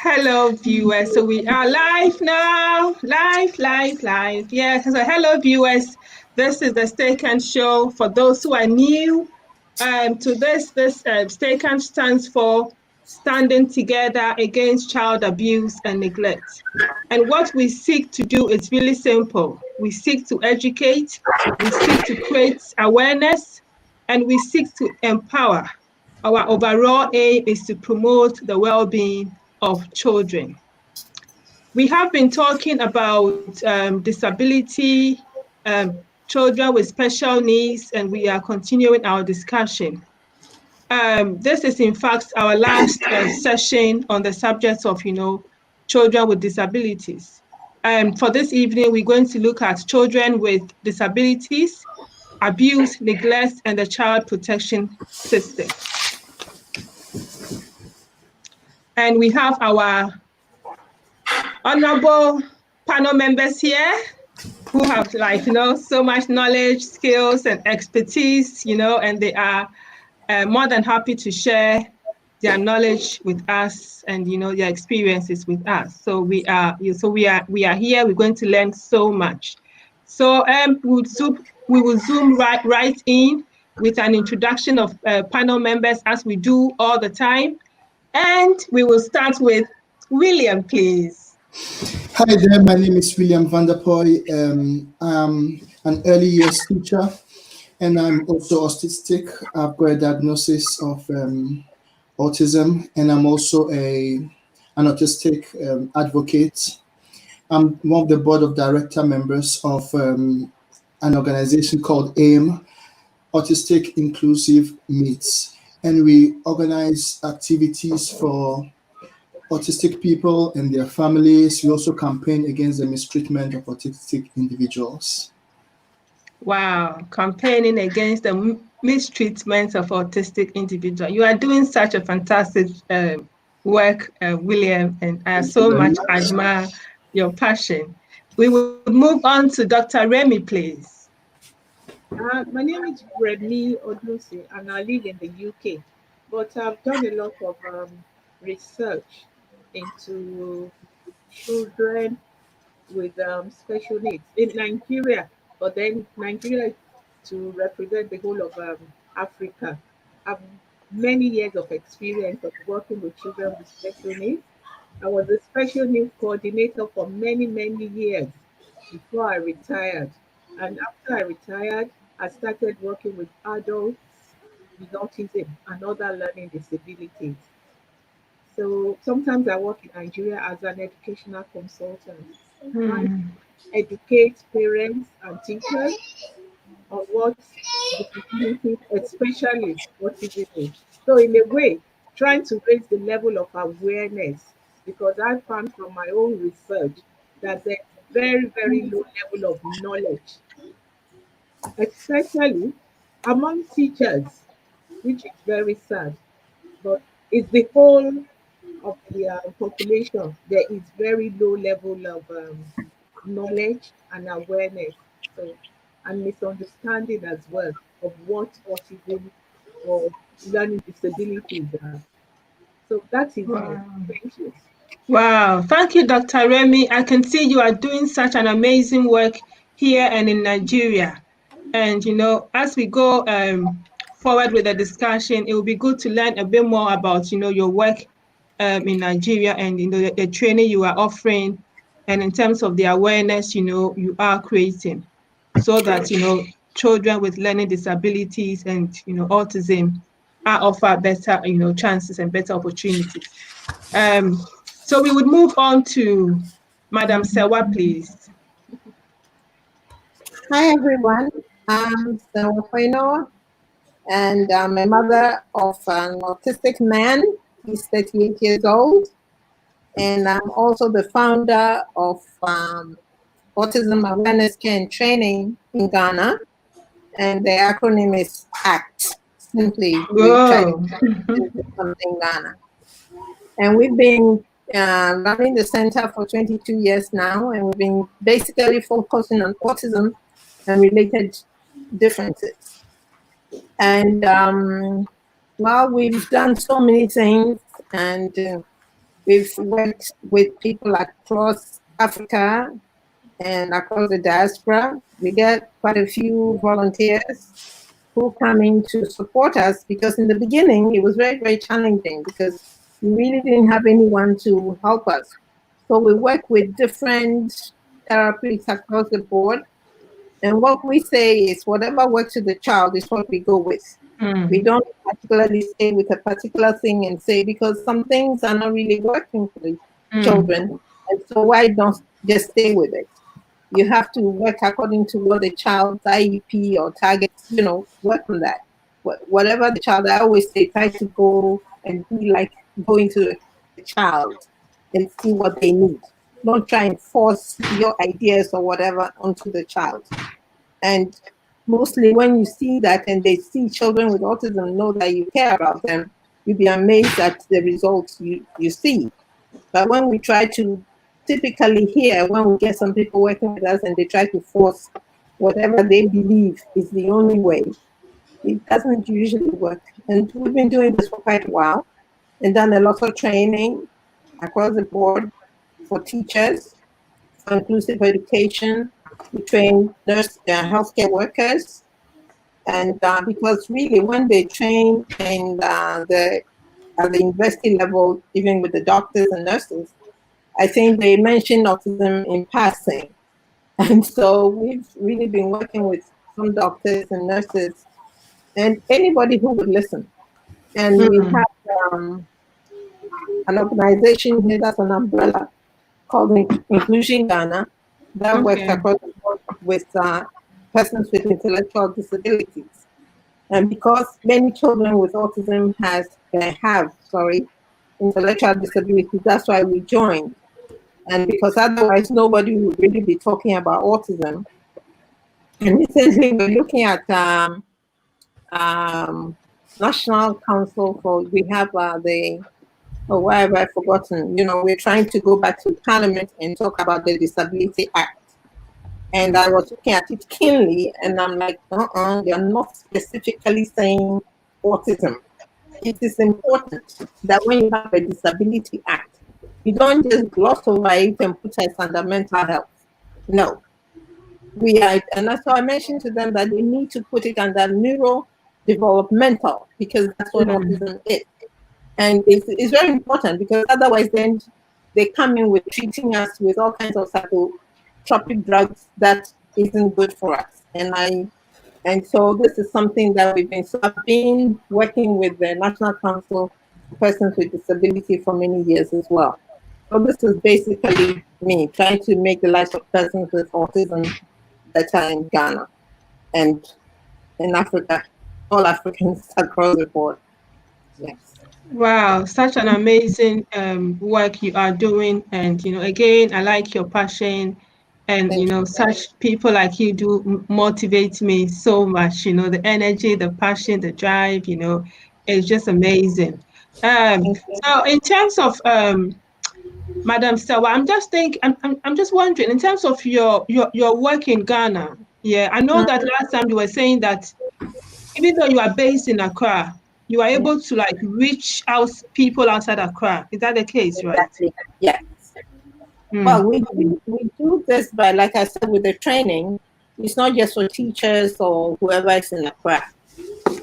Hello, viewers. So we are live now. Live. Yes. So hello, viewers. This is the Stake and Show. For those who are new to this Stake and stands for Standing Together Against Child Abuse and Neglect. And what we seek to do is really simple. We seek to educate, we seek to create awareness, and we seek to empower. Our overall aim is to promote the well-being of children. We have been talking about disability, children with special needs, and we are continuing our discussion. This is, in fact, our last session on the subject of, children with disabilities. For this evening, we're going to look at children with disabilities, abuse, neglect, and the child protection system. And we have our honorable panel members here who have so much knowledge, skills, and expertise, and they are more than happy to share their knowledge with us and their experiences with us. So we are here. We're going to learn so much. So we will zoom right in with an introduction of panel members as we do all the time, and we will start with William, please. Hi there, my name is William Vanderpoy. I'm an early years teacher and I'm also autistic. I've got a diagnosis of autism and I'm also an autistic advocate. I'm one of the board of director members of an organization called AIM, Autistic Inclusive Meets, and we organize activities for autistic people and their families. We also campaign against the mistreatment of autistic individuals. Wow, campaigning against the mistreatment of autistic individuals. You are doing such a fantastic work, William, and I so much admire your passion. We will move on to Dr. Remy, please. My name is Remy Odlusi, and I live in the UK. But I've done a lot of research into children with special needs in Nigeria, but then Nigeria to represent the whole of Africa. I've many years of experience of working with children with special needs. I was a special needs coordinator for many years before I retired. And after I retired, I started working with adults with autism and other learning disabilities. So sometimes I work in Nigeria as an educational consultant, trying to educate parents and teachers on what disability, especially autism is. So in a way, trying to raise the level of awareness, because I found from my own research that there's very low level of knowledge, especially among teachers, which is very sad. But it's the whole of the population. There is very low level of knowledge and awareness, so and misunderstanding as well of what autism or learning disabilities are. So that is all. Thank you. Wow, thank you, Dr. Remy. I can see you are doing such an amazing work here and in Nigeria. And as we go forward with the discussion, it will be good to learn a bit more about your work in Nigeria and the training you are offering, and in terms of the awareness you are creating, so that children with learning disabilities and autism are offered better chances and better opportunities. So we would move on to Madam Sewa, please. Hi everyone, I'm Sewa Kweno, and I'm a mother of an autistic man. He's 38 years old, and I'm also the founder of Autism Awareness Care and Training in Ghana, and the acronym is ACT. Simply, we try to do something in Ghana. And we've been running the center for 22 years now, and we've been basically focusing on autism and related differences. And well, we've done so many things, and We've worked with people across Africa and across the diaspora. We get quite a few volunteers who come in to support us, because in the beginning it was very, very challenging because we really didn't have anyone to help us. So we work with different therapies across the board. And what we say is whatever works with the child is what we go with. We Mm. don't particularly stay with a particular thing and say, because some things are not really working for the Mm. children. And so why don't just stay with it? You have to work according to what the child's IEP or targets, work on that. Whatever the child, I always say, try to go and be like going to the child and see what they need. Don't try and force your ideas or whatever onto the child. And mostly when you see that and they see children with autism, know that you care about them, you'll be amazed at the results you see. But when we try to, typically here, when we get some people working with us and they try to force whatever they believe is the only way, it doesn't usually work. And we've been doing this for quite a while and done a lot of training across the board for teachers, for inclusive education. We train healthcare workers, and because really, when they train in at the university level, even with the doctors and nurses, I think they mentioned autism in passing. And so we've really been working with some doctors and nurses and anybody who would listen. And we Mm. have an organization here that's an umbrella called Inclusion Ghana that works Okay. across the board with persons with intellectual disabilities. And because many children with autism have intellectual disabilities, that's why we joined. And because otherwise nobody would really be talking about autism. And recently we're looking at um, National Council for, we have why have I forgotten? We're trying to go back to Parliament and talk about the Disability Act. And I was looking at it keenly and I'm like, you're not specifically saying autism. It is important that when you have a Disability Act, you don't just gloss over it and put it under mental health. No, and that's why I mentioned to them that they need to put it under neurodevelopmental, because that's what Mm. autism is. And it's very important, because otherwise then they come in with treating us with all kinds of psychotropic drugs that isn't good for us. And so this is something that so I've been working with the National Council for Persons with Disability for many years as well. So this is basically me trying to make the lives of persons with autism better in Ghana and in Africa, all Africans across the board. Yes. Wow, such an amazing work you are doing. And, again, I like your passion. And, Thank you. such people like you do motivate me so much. The energy, the passion, the drive, it's just amazing. Thank you. So in terms of Madam Sawa, I'm just wondering, in terms of your work in Ghana, yeah, I know that last time you were saying that even though you are based in Accra, you are Yeah, able to like reach out people outside Accra. Is that the case, right? exactly. Yes. Well, Mm. we do this by, like I said, with the training. It's not just for teachers or whoever is in Accra.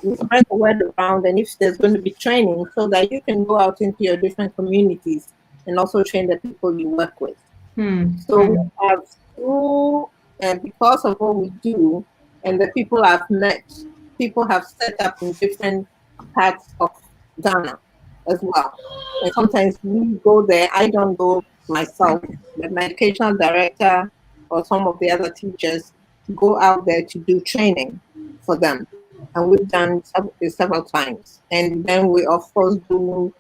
We spread the word around, and if there's going to be training, so that you can go out into your different communities and also train the people you work with. Mm. So we Mm. have through, and because of what we do, and the people I've met, people have set up in different parts of Ghana as well. And sometimes we go there. I don't go myself, but my educational director or some of the other teachers go out there to do training for them. And we've done several times. And then we, of course, do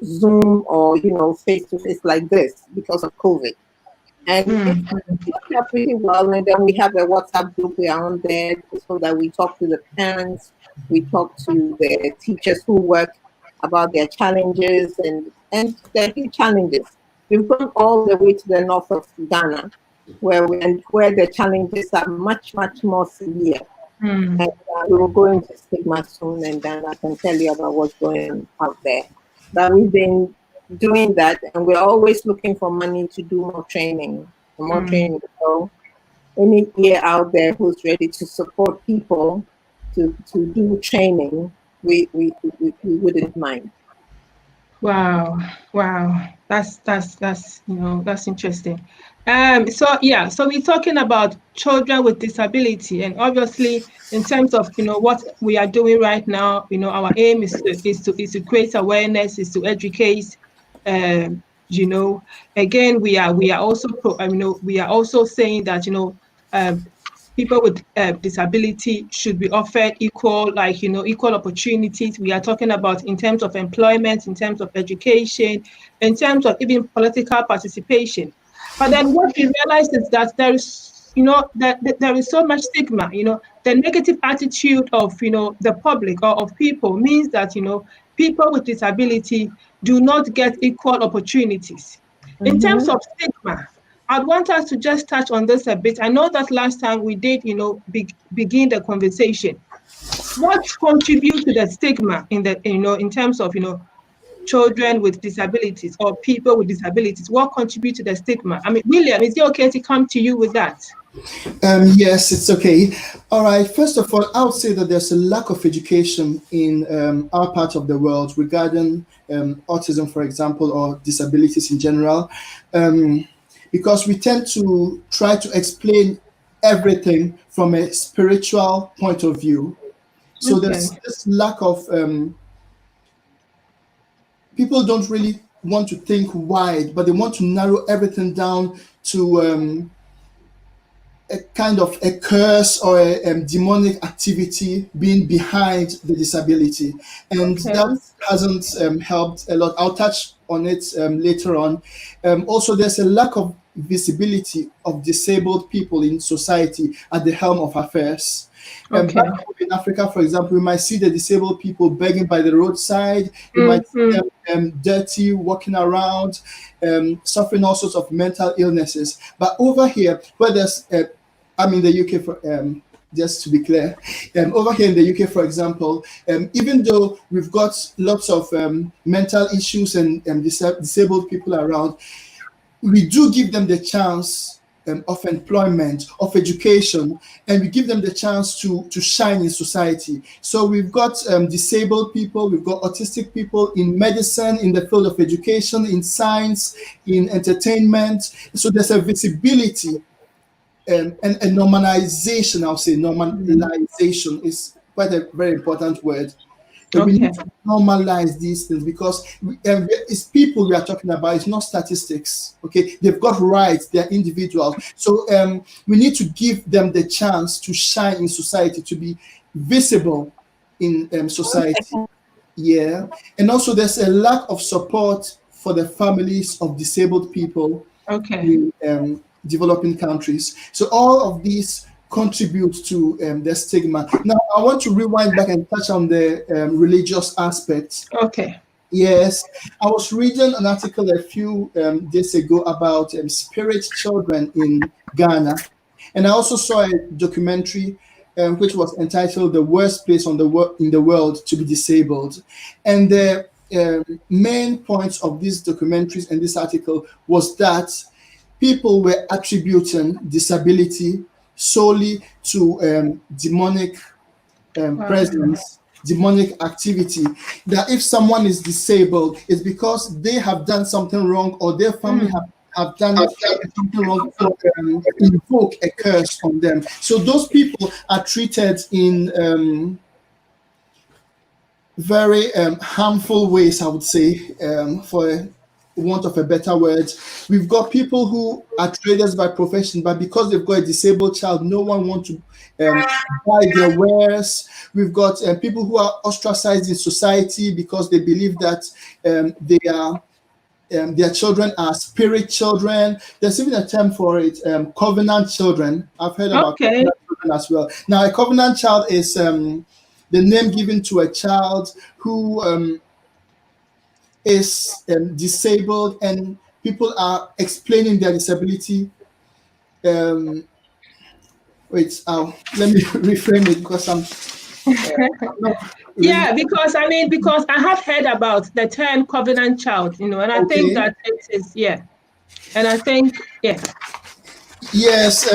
Zoom or, face to face like this because of COVID. And it Mm. worked out pretty well. And then we have a WhatsApp group we are on there so that we talk to the parents, we talk to the teachers who work about their challenges and their huge challenges. We've gone all the way to the north of Ghana, where the challenges are much, much more severe. And Mm. we will go into stigma soon, and then I can tell you about what's going out there. But we've been doing that, and we're always looking for money to do more training and more Mm. training. So any ear out there who's ready to support people to do training, we wouldn't mind. Wow, wow, that's that's interesting. So yeah, so we're talking about children with disability, and obviously, in terms of what we are doing right now, our aim is to create awareness, is to educate. Um, you know, Again, we are also we are also saying that um, people with disability should be offered equal, like equal opportunities. We are talking about in terms of employment, in terms of education, in terms of even political participation. But then what we realize is that there is that there is so much stigma. The negative attitude of the public or of people means that people with disability do not get equal opportunities. In terms Mm-hmm. of stigma, I'd want us to just touch on this a bit. I know that last time we did, begin the conversation. What contribute to the stigma in terms of, children with disabilities or people with disabilities? What contribute to the stigma? I mean, William, is it okay to come to you with that? Yes, it's okay. All right. First of all, I would say that there's a lack of education in our part of the world regarding autism, for example, or disabilities in general, um, because we tend to try to explain everything from a spiritual point of view. So Okay, there's this lack of people don't really want to think wide, but they want to narrow everything down to a kind of a curse or a demonic activity being behind the disability, and okay, that hasn't helped a lot. I'll touch on it later on. Also, there's a lack of visibility of disabled people in society at the helm of affairs. Back okay. home in Africa, for example, we might see the disabled people begging by the roadside. You might see Mm-hmm. them dirty, walking around, suffering all sorts of mental illnesses. But over here, where there's I'm in the UK for just to be clear. Over here in the UK, for example, even though we've got lots of mental issues and disabled people around, we do give them the chance of employment, of education, and we give them the chance to shine in society. So we've got disabled people, we've got autistic people in medicine, in the field of education, in science, in entertainment. So there's a visibility and a normalization. I'll say normalization is quite a very important word. We Okay, need to normalize these things because it's people we are talking about. It's not statistics. Okay, they've got rights. They're individuals. So we need to give them the chance to shine in society, to be visible in society. Yeah, and also there's a lack of support for the families of disabled people okay, in developing countries. So all of these contribute to the stigma. Now, I want to rewind back and touch on the religious aspect. okay, Yes, I was reading an article a few days ago about spirit children in Ghana, and I also saw a documentary which was entitled "The Worst Place on the in the World to be Disabled," and the main points of these documentaries and this article was that people were attributing disability solely to demonic wow. presence, demonic activity. That if someone is disabled, it's because they have done something wrong or their family Mm. have done something wrong or invoke a curse on them. So those people are treated in very harmful ways, I would say, for want of a better word. We've got people who are traders by profession, but because they've got a disabled child, no one wants to buy their wares. We've got people who are ostracized in society because they believe that they are their children are spirit children. There's even a term for it, covenant children. I've heard about Okay, covenant children as well. Now, a covenant child is the name given to a child who is disabled, and people are explaining their disability. Um, wait, let me reframe it because I'm not really. Yeah, because I have heard about the term covenant child, and I think Okay. that it is, yeah. And I think, yeah. Yes.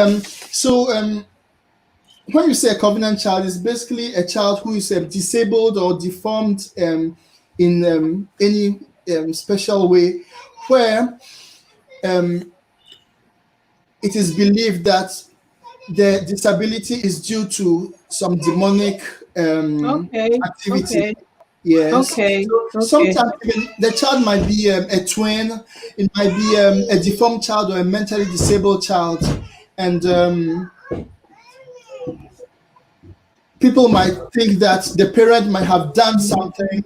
When you say a covenant child, it's basically a child who is disabled or deformed in any special way, where um, it is believed that the disability is due to some demonic Okay, activity. okay, Yes. okay, So okay. sometimes even the child might be a twin, it might be a deformed child or a mentally disabled child, and people might think that the parent might have done something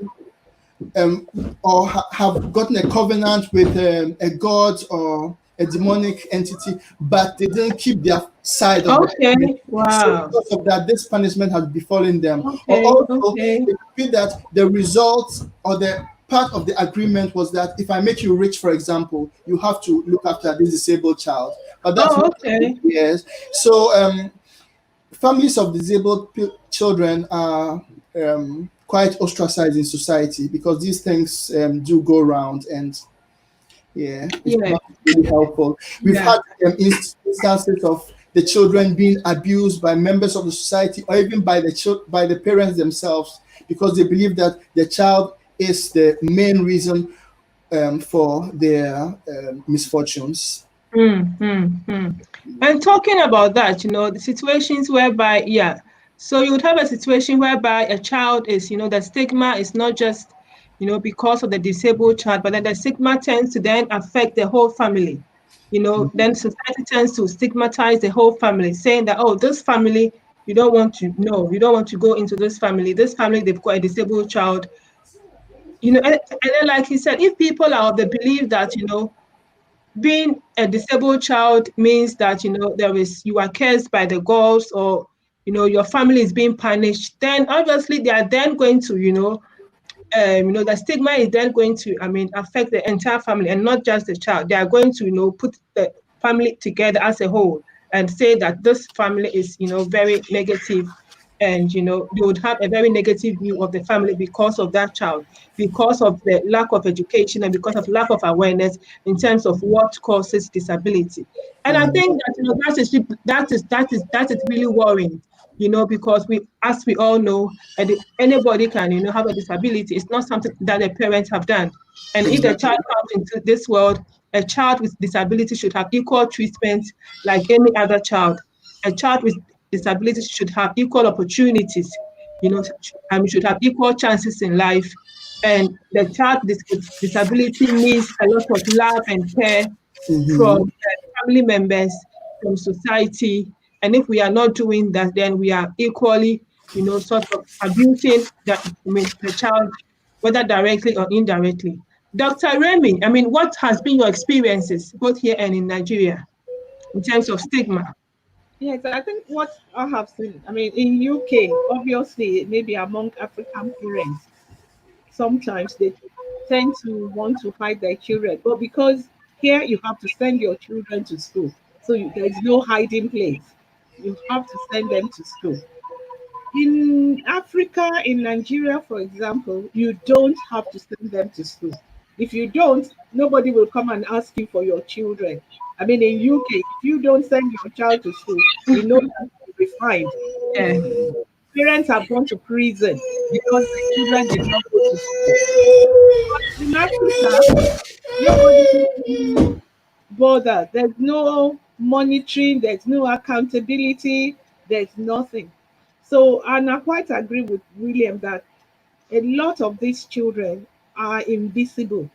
um, or have gotten a covenant with a god or a demonic entity, but they didn't keep their side of the Okay, covenant. So wow. because of that, this punishment has befallen them. Or Okay, also, okay. it could be that the result or the part of the agreement was that if I make you rich, for example, you have to look after this disabled child. But that's Oh, not the okay. case. Yes. So families of disabled children are quite ostracized in society because these things do go around, and yeah, it's Yeah, not really helpful. We've yeah. had instances of the children being abused by members of the society or even by by the parents themselves because they believe that the child is the main reason for their misfortunes. And talking about that, the situations whereby, yeah, so you would have a situation whereby a child is, the stigma is not just, because of the disabled child, but then the stigma tends to then affect the whole family. Then society tends to stigmatize the whole family, saying that, oh, this family, you don't want to, no, you don't want to go into this family. This family, they've got a disabled child. And then, like he said, if people are of the belief that, being a disabled child means that you are cursed by the gods, or your family is being punished, then obviously they are then going to the stigma is then going to, affect the entire family and not just the child. They are going to put the family together as a whole and say that this family is very negative, and they would have a very negative view of the family because of that child, because of the lack of education and because of lack of awareness in terms of what causes disability. And I think that that is really worrying, because as we all know, anybody can, have a disability. It's not something that the parents have done. And if the child Exactly. comes into this world, a child with disability should have equal treatment like any other child. A child with disability should have equal opportunities, should have equal chances in life. And the child with disability needs a lot of love and care from Hmm. family members, from society. And if we are not doing that, then we are equally, sort of abusing the child, whether directly or indirectly. Dr. Remy, what has been your experiences both here and in Nigeria in terms of stigma? Yes, I think what I have seen, in UK, obviously, maybe among African parents, sometimes they tend to want to hide their children. But because here you have to send your children to school, so there's no hiding place. You have to send them to school. In Africa, in Nigeria, for example, you don't have to send them to school. If you don't, nobody will come and ask you for your children. In UK, if you don't send your child to school, you know that you'll be fined. Yeah, Parents have gone to prison because the children did not go to school. In Africa, nobody really bother. There's no monitoring, there's no accountability, there's nothing. So, and I quite agree with William that a lot of these children are invisible.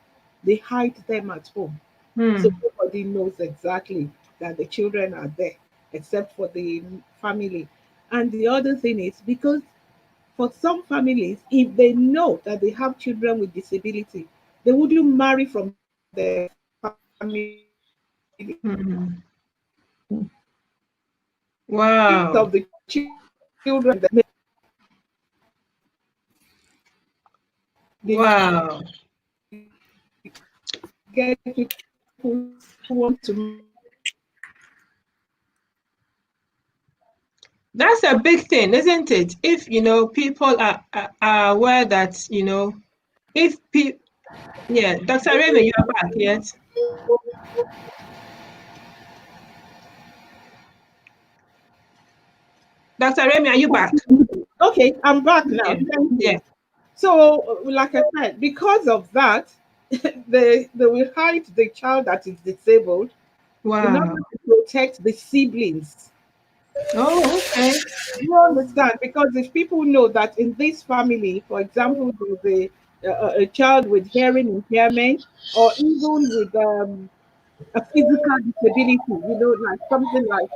They hide them at home. So hmm. nobody knows exactly that the children are there except for the family. And the other thing is because for some families, if they know that they have children with disability, they wouldn't marry from their family. Hmm. Most Wow, of the children that they wow, get people who want to That's a big thing, isn't it? If people are aware that if people, yeah, Dr. Raymond, you are back, yes? Dr. Raymond, are you back? Okay, I'm back Yeah, now. Thank yeah. you. So, like I said, because of that, they will hide the child that is disabled in order Wow. to protect the siblings. Oh, okay. You understand? Because if people know that in this family, for example, there's a child with hearing impairment or even with a physical disability, like something like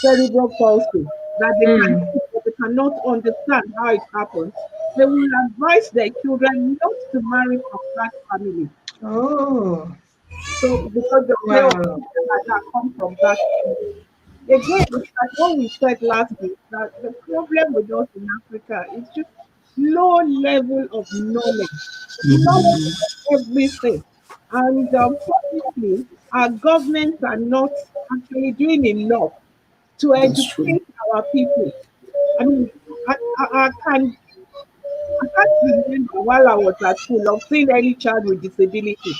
cerebral palsy, that they can Mm. see but they cannot understand how it happens, they will advise their children not to marry from that family. Oh, So because the say, oh, wow. children like that come from that family. Again, it's like what we said last week, that the problem with us in Africa is just low level of knowledge, knowledge of everything. And unfortunately, our governments are not actually doing enough to That's true. educate our people. I mean, I I can't remember while I was at school of seeing any child with disability.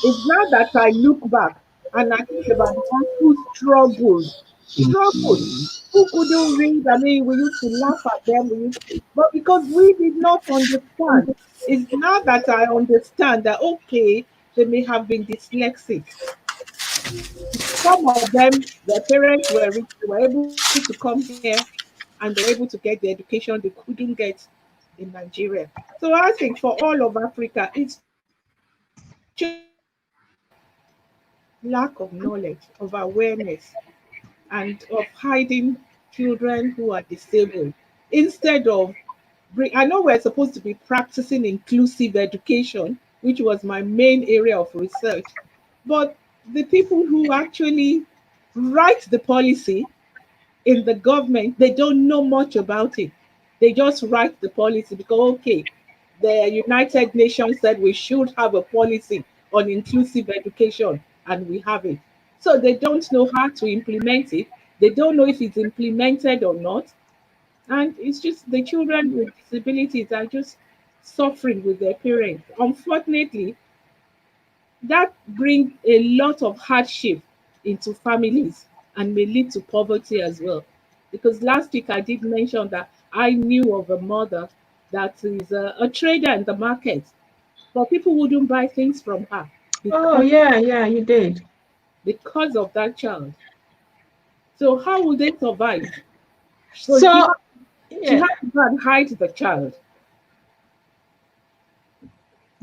It's now that I look back and I think about the ones who struggled, who couldn't read. I mean, we used to laugh at them, but because we did not understand. It's now that I understand that, okay, they may have been dyslexic. Some of them, their parents were rich, they were able to come here and they were able to get the education they couldn't get in Nigeria. So I think for all of Africa, it's just lack of knowledge, of awareness, and of hiding children who are disabled instead of I know we're supposed to be practicing inclusive education, which was my main area of research, but the people who actually write the policy in the government, they don't know much about it. They just write the policy because, okay, the United Nations said we should have a policy on inclusive education, and we have it. So they don't know how to implement it. They don't know if it's implemented or not. And it's just the children with disabilities are just suffering with their parents. Unfortunately, that brings a lot of hardship into families and may lead to poverty as well. Because last week I did mention that I knew of a mother that is a trader in the market, but people wouldn't buy things from her Oh, because yeah, yeah, you did. of that child. So how will they survive? So So, she yeah, had to go and hide the child.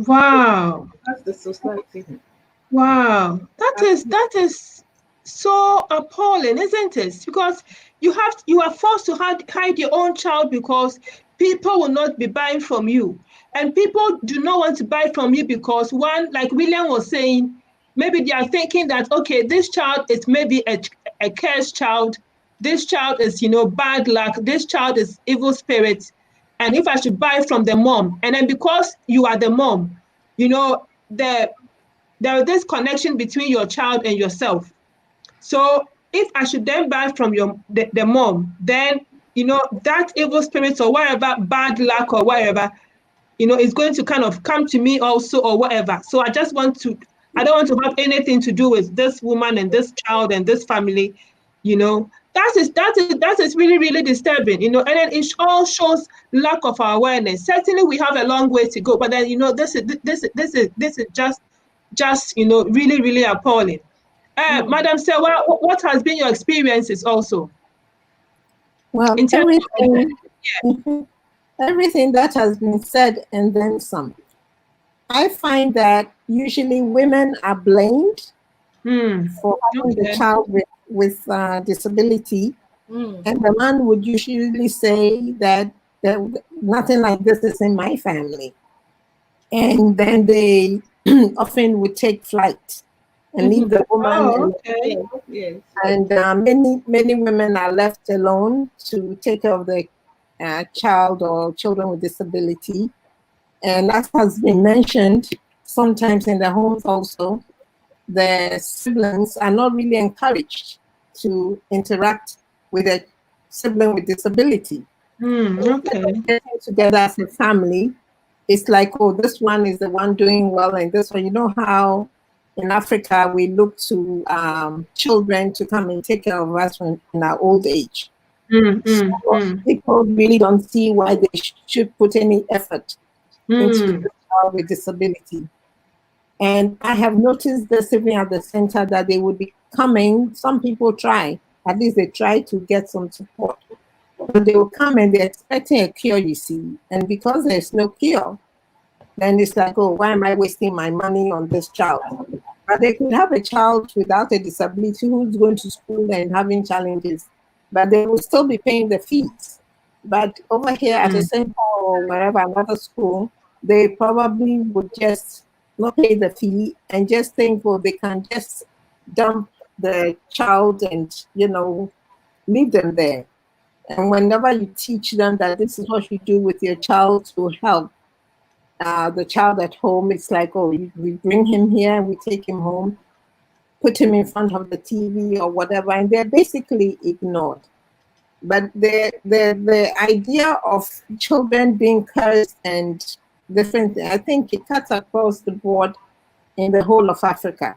wow. That's the society. Wow, that is so appalling, isn't it? Because you are forced to hide your own child because people will not be buying from you, and people do not want to buy from you because one, like William was saying, maybe they are thinking that okay, this child is maybe a cursed child, this child is bad luck, this child is evil spirit, and if I should buy from the mom, and then because you are the mom, there is this connection between your child and yourself. So if I should then buy from the mom, then that evil spirit or whatever bad luck or whatever, is going to kind of come to me also or whatever. So I don't want to have anything to do with this woman and this child and this family. That is really, really disturbing, and then it all shows lack of awareness. Certainly we have a long way to go, but then this is just really, really appalling. Mm. Madam Sir, what has been your experiences also Well, in terms of everything, everything that has been said and then some. I find that usually women are blamed for having the okay. child with disability, Mm. and the man would usually say that nothing like this is in my family. And then they often would take flight and leave the woman Oh, and okay. Yes, yes. many women are left alone to take care of the child or children with disability. And as has been mentioned, sometimes in the homes also, the siblings are not really encouraged to interact with the sibling with disability. Okay. Getting together as a family, it's like, oh, this one is the one doing well, and this one, you know how in Africa we look to children to come and take care of us when, in our old age. So people really don't see why they should put any effort into the child with disability. And I have noticed this even at the center that they would be coming. Some people try, at least they try to get some support. But they will come and they're expecting a cure, you see. And because there's no cure, then it's like, oh, why am I wasting my money on this child? But they could have a child without a disability who's going to school and having challenges, but they will still be paying the fees. But over here at a center or wherever, another school, they probably would just not pay the fee and just think, well, they can just dump the child and, you know, leave them there. And whenever you teach them that this is what you do with your child to help the child at home, it's like, oh, we bring him here, we take him home, put him in front of the TV or whatever, and they're basically ignored. But the idea of children being cursed and different, I think it cuts across the board in the whole of Africa.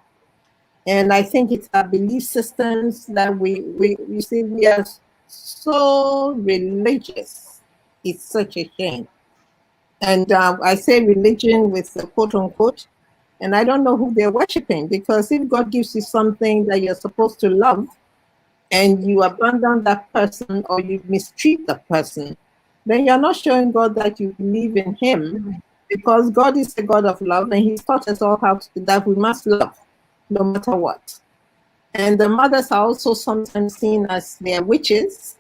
And I think it's our belief systems that we see we are so religious. It's such a shame. And I say religion with quote unquote, and I don't know who they're worshiping, because if God gives you something that you're supposed to love and you abandon that person or you mistreat that person, then you're not showing God that you believe in Him, because God is a God of love and He's taught us all how to, that we must love no matter what. And the mothers are also sometimes seen as they're witches,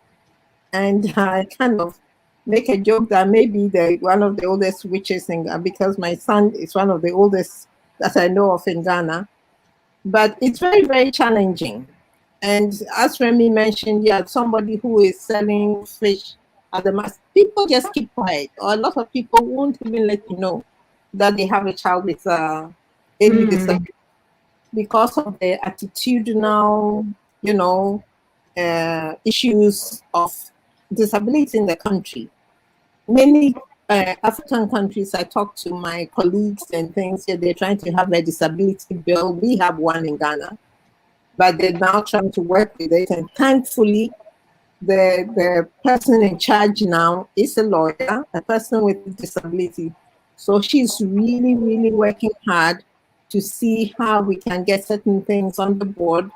and I kind of make a joke that maybe they're one of the oldest witches in Ghana, because my son is one of the oldest that I know of in Ghana. But it's very, very challenging. And as Remy mentioned, yeah, somebody who is selling fish at the mass, people just keep quiet, or a lot of people won't even let you know that they have a child with any disability, because of the attitudinal, you know, issues of disability in the country. Many African countries, I talk to my colleagues and things, yeah, they're trying to have a disability bill. We have one in Ghana, but they're now trying to work with it. And thankfully, the person in charge now is a lawyer, a person with disability. So she's really, really working hard to see how we can get certain things on the board.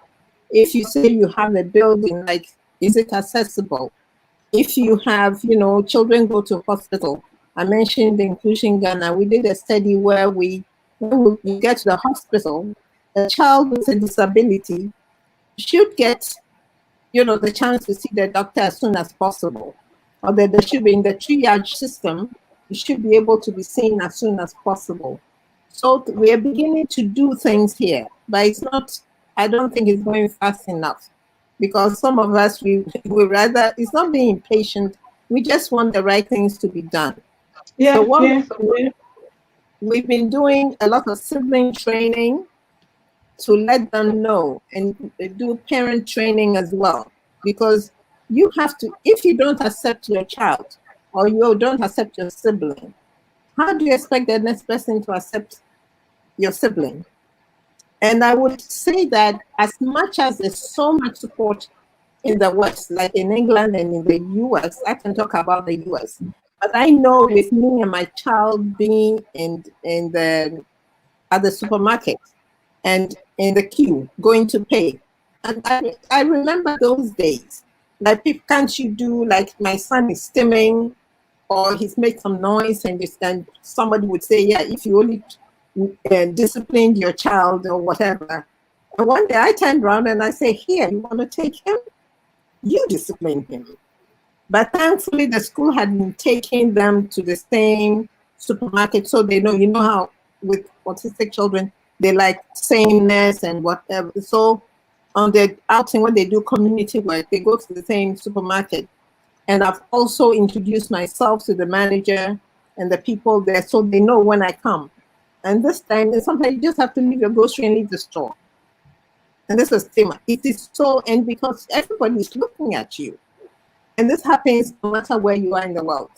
If you say you have a building, like, is it accessible? If you have, you know, children go to hospital. I mentioned the Inclusion Ghana. We did a study where when we get to the hospital, a child with a disability should get, you know, the chance to see the doctor as soon as possible. Or that there should be in the triage system, you should be able to be seen as soon as possible. So we are beginning to do things here, but it's not, I don't think it's going fast enough, because some of us, we rather, it's not being impatient, we just want the right things to be done. Yeah, So what yeah. we've been doing a lot of sibling training to let them know, and do parent training as well, because you have to, if you don't accept your child or you don't accept your sibling, how do you expect the next person to accept your sibling? And I would say that as much as there's so much support in the West, like in England and in the US, I can talk about the US, but I know with me and my child being in the at the supermarket and in the queue going to pay, and I remember those days. Like, can't you do, like, my son is stimming or he's made some noise, and somebody would say, yeah, if you only disciplined your child or whatever. And one day I turned around and I say, here, you want to take him? You discipline him. But thankfully, the school had been taking them to the same supermarket, so they know, you know how with autistic children, they like sameness and whatever. So on the outing, when they do community work, they go to the same supermarket. And I've also introduced myself to the manager and the people there, so they know when I come. And this time, sometimes you just have to leave your grocery and leave the store. And this is stigma. It is so, and because everybody is looking at you. And this happens no matter where you are in the world.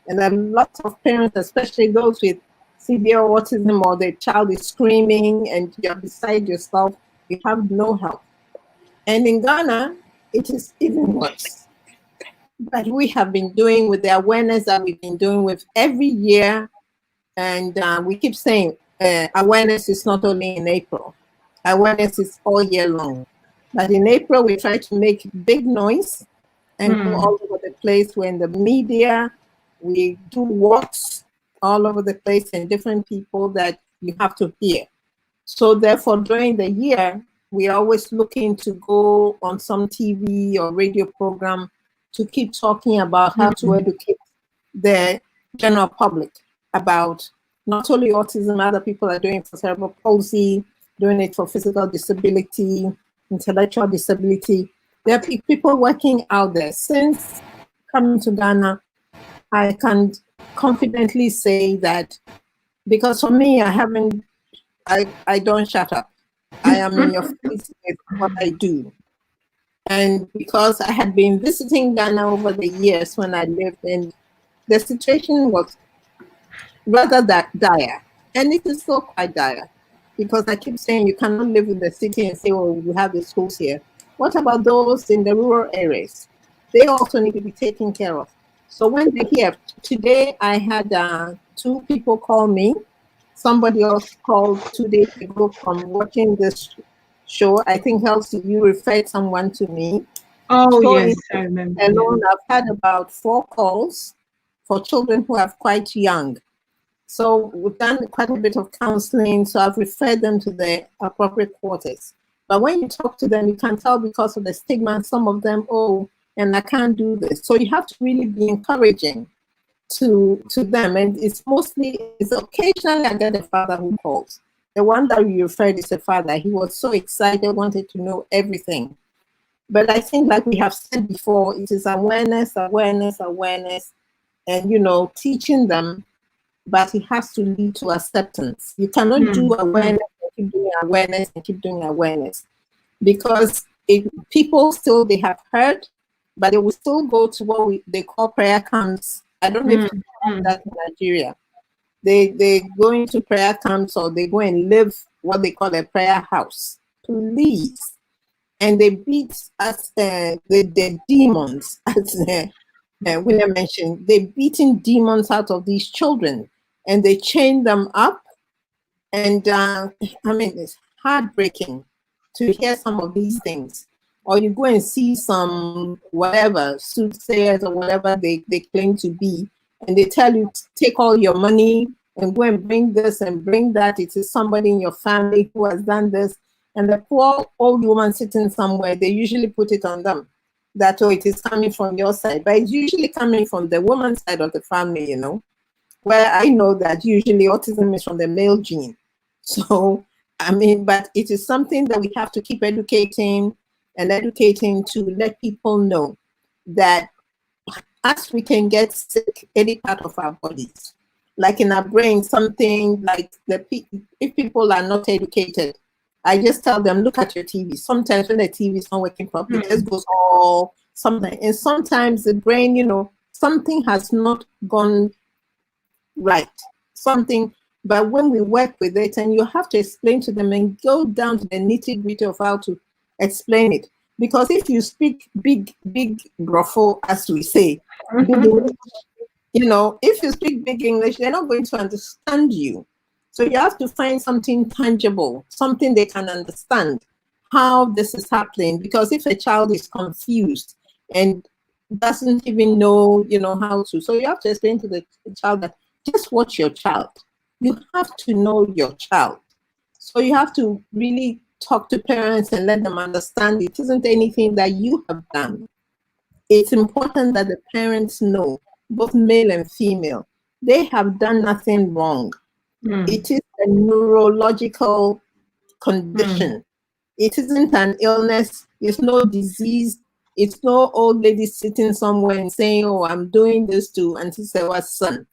And a lot of parents, especially those with severe autism or their child is screaming and you're beside yourself, you have no help. And in Ghana, it is even worse. But we have been doing with the awareness that we've been doing with every year, and we keep saying awareness is not only in April, awareness is all year long. But in April, we try to make big noise and go all over the place. We're in the media, we do walks all over the place, and different people that you have to hear. So therefore, during the year, we're always looking to go on some TV or radio program to keep talking about how to educate the general public about not only autism, other people are doing it for cerebral palsy, doing it for physical disability, intellectual disability. There are people working out there. Since coming to Ghana, I can confidently say that, because for me, I don't shut up. I am in your face with what I do. And because I had been visiting Ghana over the years when I lived, and the situation was rather dire. And it is still quite dire. Because I keep saying you cannot live in the city and say, oh, we have the schools here. What about those in the rural areas? They also need to be taken care of. So when they hear, today I had 2 people call me. Somebody else called 2 days ago from watching this show. I think Elsie, you referred someone to me. Oh, So yes, I remember. alone, I've had about 4 calls for children who are quite young. So we've done quite a bit of counseling. So I've referred them to the appropriate quarters. But when you talk to them, you can tell because of the stigma, some of them, oh, and I can't do this. So you have to really be encouraging to them. And it's occasionally I get a father who calls. The one that you referred is a father. He was so excited, wanted to know everything. But I think, like we have said before, it is awareness, awareness, awareness, and teaching them, but it has to lead to acceptance. You cannot do awareness and keep doing awareness and keep doing awareness, because people still, they have heard, but they will still go to what they call prayer camps. I don't know if you have that in Nigeria. They go into prayer camps, or they go and live what they call a prayer house. Please. And they beat us, the demons, as William mentioned. They're beating demons out of these children, and they chain them up. And it's heartbreaking to hear some of these things. Or you go and see some whatever soothsayers or whatever they claim to be, and they tell you to take all your money and go and bring this and bring that. It is somebody in your family who has done this. And the poor old woman sitting somewhere, they usually put it on them that, oh, it is coming from your side. But it's usually coming from the woman's side of the family, where I know that usually autism is from the male gene. So, but it is something that we have to keep educating to let people know that as we can get sick any part of our bodies, like in our brain, something like if people are not educated, I just tell them, look at your TV. Sometimes when the TV is not working properly, it just goes all something. And sometimes the brain, something has not gone right. Something, but when we work with it, and you have to explain to them and go down to the nitty-gritty of how to explain it. Because if you speak big broffo, as we say, big English, if you speak big English, they're not going to understand you. So you have to find something tangible, something they can understand how this is happening. Because if a child is confused and doesn't even know, how to, so you have to explain to the child that just watch your child. You have to know your child. So you have to really talk to parents and let them understand it isn't anything that you have done. It's important that the parents know, both male and female, they have done nothing wrong. It is a neurological condition. It isn't an illness. It's no disease. It's no old lady sitting somewhere and saying, oh, I'm doing this to Auntie Sewa's son,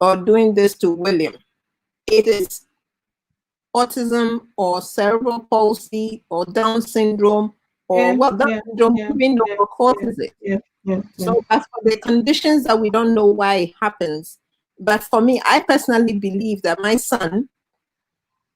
or doing this to William. It is autism or cerebral palsy or Down syndrome. or well, that yeah, syndrome, yeah, even know yeah, what yeah, causes it. yeah, yeah, yeah. So as for the conditions that we don't know why it happens, but for me, I personally believe that my son,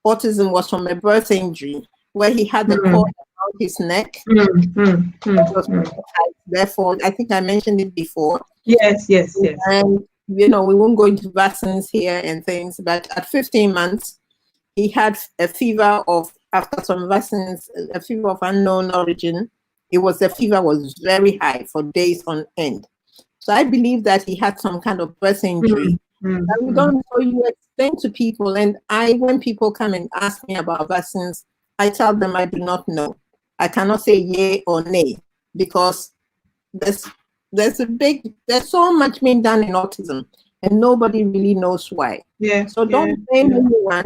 autism was from a birth injury where he had the cord around his neck. That was tight. Therefore, I think I mentioned it before. Yes, yes, yes. And we won't go into vaccines here and things, but at 15 months, he had a fever of, after some vaccines, a fever of unknown origin. The fever was very high for days on end. So I believe that he had some kind of birth injury. And we don't know, you explain to people, and when people come and ask me about vaccines, I tell them I do not know. I cannot say yay or nay, because there's so much being done in autism, and nobody really knows why. Yeah. So don't blame anyone.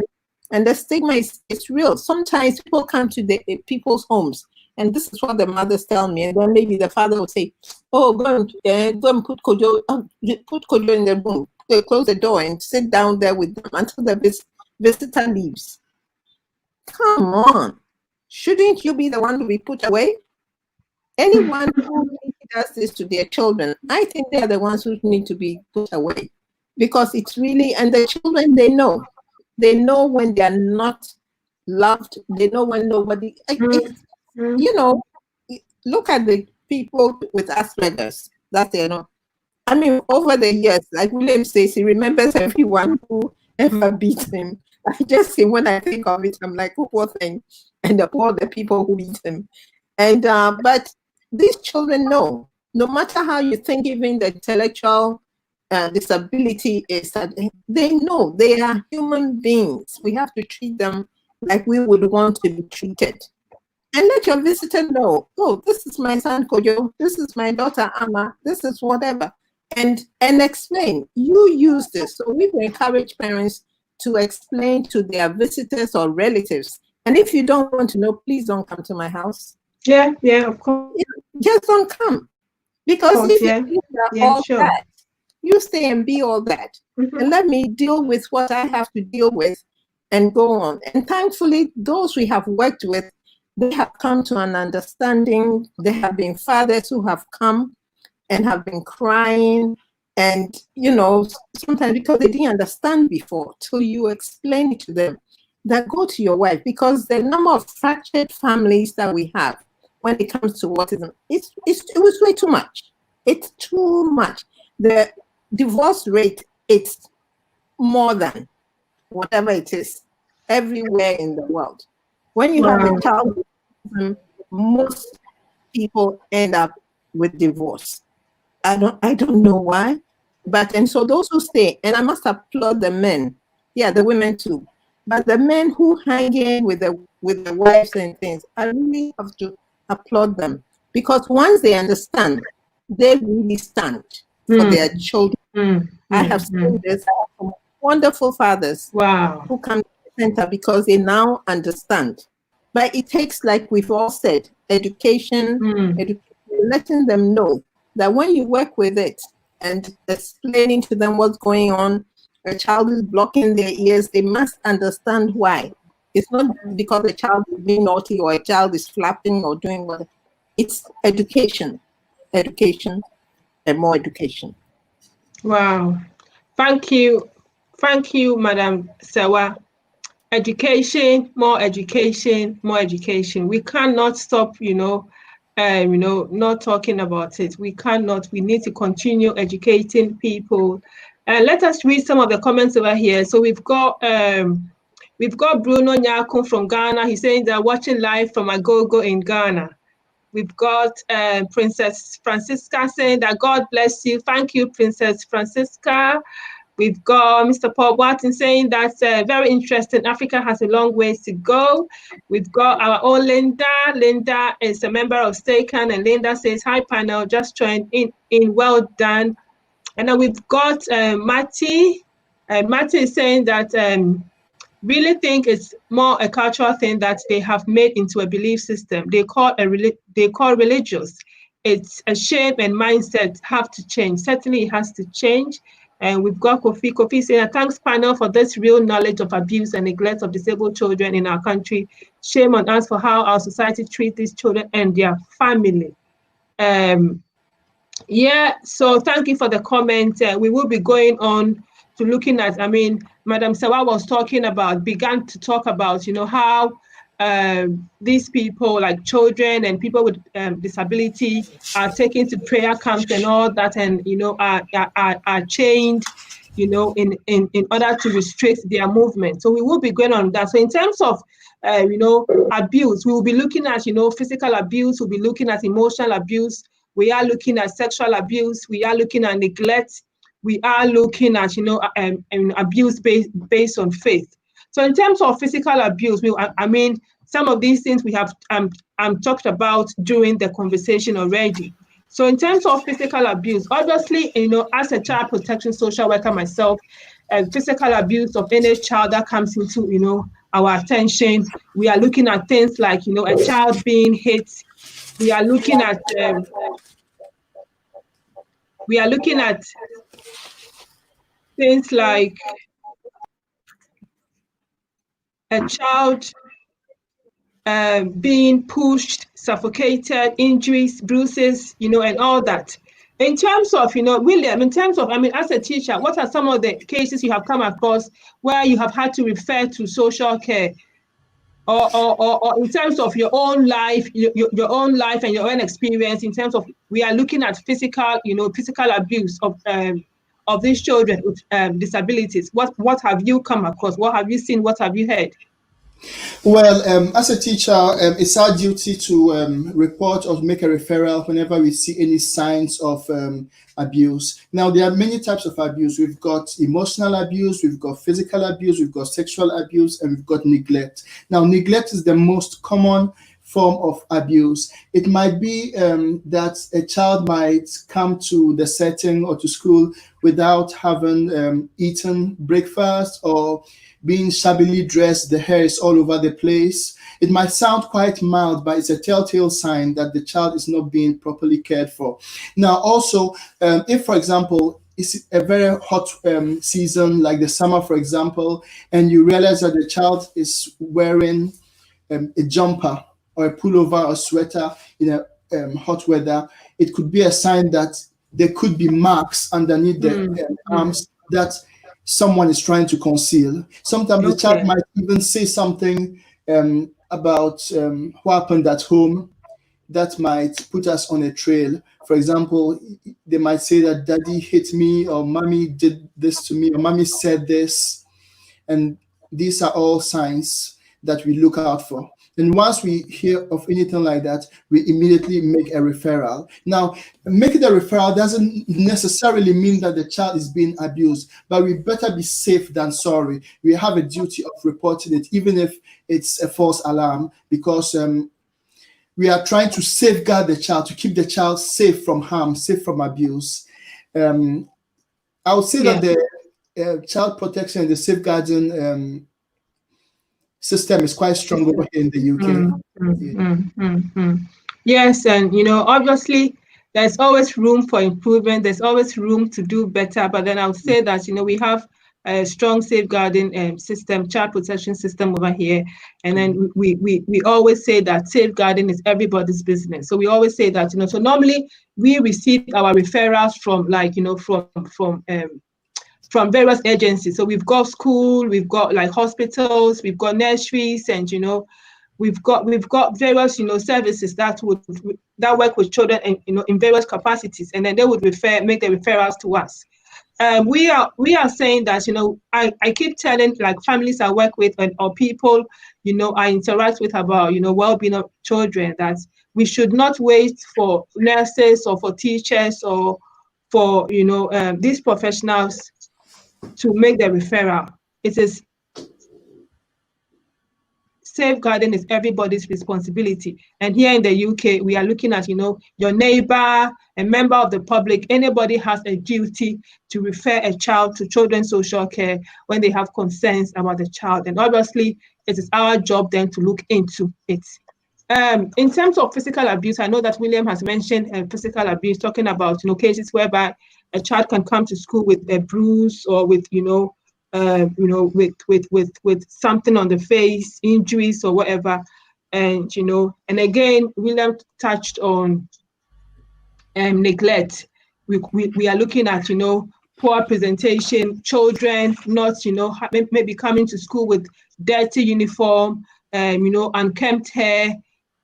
And the stigma is real. Sometimes people come to the people's homes, and this is what the mothers tell me, and then maybe the father will say, "Oh, go and put Kojo in the room. They close the door and sit down there with them until the visitor leaves." Come on, shouldn't you be the one to be put away? Anyone who does this to their children, I think they are the ones who need to be put away, because it's really, and the children, they know when they are not loved. They know when nobody, look at the people with Asperger's. That's, I mean, over the years, like William says, he remembers everyone who ever beat him. I just say, when I think of it, I'm like, oh, poor thing, and all the people who beat him. And but these children know, no matter how you think, even the intellectual disability is, that they know they are human beings. We have to treat them like we would want to be treated. And let your visitor know, oh, this is my son Kojo, this is my daughter Ama, this is whatever. And explain, you use this. So we encourage parents to explain to their visitors or relatives. And if you don't want to know, please don't come to my house. Yeah, of course. Just don't come. Because if you do all sure. that, you stay and be all that. And let me deal with what I have to deal with and go on. And thankfully, those we have worked with, they have come to an understanding. There have been fathers who have come and have been crying, and sometimes because they didn't understand before, till you explain it to them, that go to your wife, because the number of fractured families that we have when it comes to autism, it was way too much. It's too much. The divorce rate, it's more than whatever it is everywhere in the world. When you have a child with autism, most people end up with divorce. I don't know why, but and so those who stay, and I must applaud the men, yeah, the women too, but the men who hang in with the wives and things, I really have to applaud them, because once they understand, they really stand for their children. I have seen this. I have some wonderful fathers who come to the center because they now understand. But it takes, like we've all said, education, letting them know that when you work with it and explaining to them what's going on, a child is blocking their ears, they must understand why. It's not because a child is being naughty or a child is flapping or doing what. It's education, and more education. Wow. Thank you, Madam Sewa. Education, more education, more education. We cannot stop, not talking about it. We cannot. We need to continue educating people. Let us read some of the comments over here. So we've got Bruno Nyako from Ghana. He's saying they're watching live from Agogo in Ghana. We've got Princess Francisca saying that God bless you. Thank you, Princess Francisca. We've got Mr. Paul Watson saying that's very interesting. Africa has a long ways to go. We've got our own Linda. Linda is a member of STAYCAN, and Linda says, hi, panel, just joined in. Well done. And then we've got Matty. Matty is saying that really think it's more a cultural thing that they have made into a belief system. They call religious. It's a shame, and mindset have to change. Certainly it has to change. And we've got Kofi. Kofi saying, thanks panel for this real knowledge of abuse and neglect of disabled children in our country. Shame on us for how our society treats these children and their family. Yeah, so thank you for the comment. We will be going on to looking at, I mean, Madam Sawa was talking about, began to talk about, how these people, like children and people with disability, are taken to prayer camps and all that, and, are chained, in order to restrict their movement. So we will be going on that. So in terms of, abuse, we will be looking at, physical abuse, we'll be looking at emotional abuse, we are looking at sexual abuse, we are looking at neglect, we are looking at, abuse based on faith. So in terms of physical abuse, some of these things we have talked about during the conversation already. So in terms of physical abuse, obviously, as a child protection social worker myself, physical abuse of any child that comes into, our attention, we are looking at things like, a child being hit. We are looking at things like a child being pushed, suffocated, injuries, bruises, and all that. In terms of, William, as a teacher, what are some of the cases you have come across where you have had to refer to social care? Or in terms of your own life, your own life and your own experience, in terms of, we are looking at physical abuse of these children with disabilities. What have you come across? What have you seen? What have you heard? Well, as a teacher, it's our duty to report or make a referral whenever we see any signs of abuse. Now, there are many types of abuse. We've got emotional abuse, we've got physical abuse, we've got sexual abuse, and we've got neglect. Now, neglect is the most common form of abuse. It might be that a child might come to the setting or to school without having eaten breakfast, or being shabbily dressed, the hair is all over the place. It might sound quite mild, but it's a telltale sign that the child is not being properly cared for. Now, also, if, for example, it's a very hot season, like the summer, for example, and you realize that the child is wearing a jumper or a pullover or sweater in a hot weather, it could be a sign that there could be marks underneath the arms that someone is trying to conceal. Sometimes the child might even say something about what happened at home that might put us on a trail. For example, they might say that daddy hit me, or mommy did this to me, or mommy said this. And these are all signs that we look out for. And once we hear of anything like that, we immediately make a referral. Now, making a referral doesn't necessarily mean that the child is being abused, but we better be safe than sorry. We have a duty of reporting it, even if it's a false alarm, because we are trying to safeguard the child, to keep the child safe from harm, safe from abuse. I would say that the child protection and the safeguarding system is quite strong over here in the UK. Yes, and obviously there's always room for improvement. There's always room to do better. But then I would say that we have a strong safeguarding system, child protection system over here. And then we always say that safeguarding is everybody's business. So we always say that so normally we receive our referrals from from various agencies. So we've got school, we've got like hospitals, we've got nurseries, and we've got various services that work with children in various capacities, and then they would make the referrals to us. We are saying that I keep telling like families I work with or people I interact with about well-being of children, that we should not wait for nurses or for teachers or for these professionals to make the referral. It is safeguarding is everybody's responsibility. And here in the UK, we are looking at, your neighbor, a member of the public, anybody has a duty to refer a child to children's social care when they have concerns about the child. And obviously, it is our job then to look into it. In terms of physical abuse, I know that William has mentioned physical abuse, talking about cases whereby a child can come to school with a bruise or with, with something on the face, injuries or whatever. And, and again, William touched on neglect. We are looking at, poor presentation, children not, maybe coming to school with dirty uniform, unkempt hair,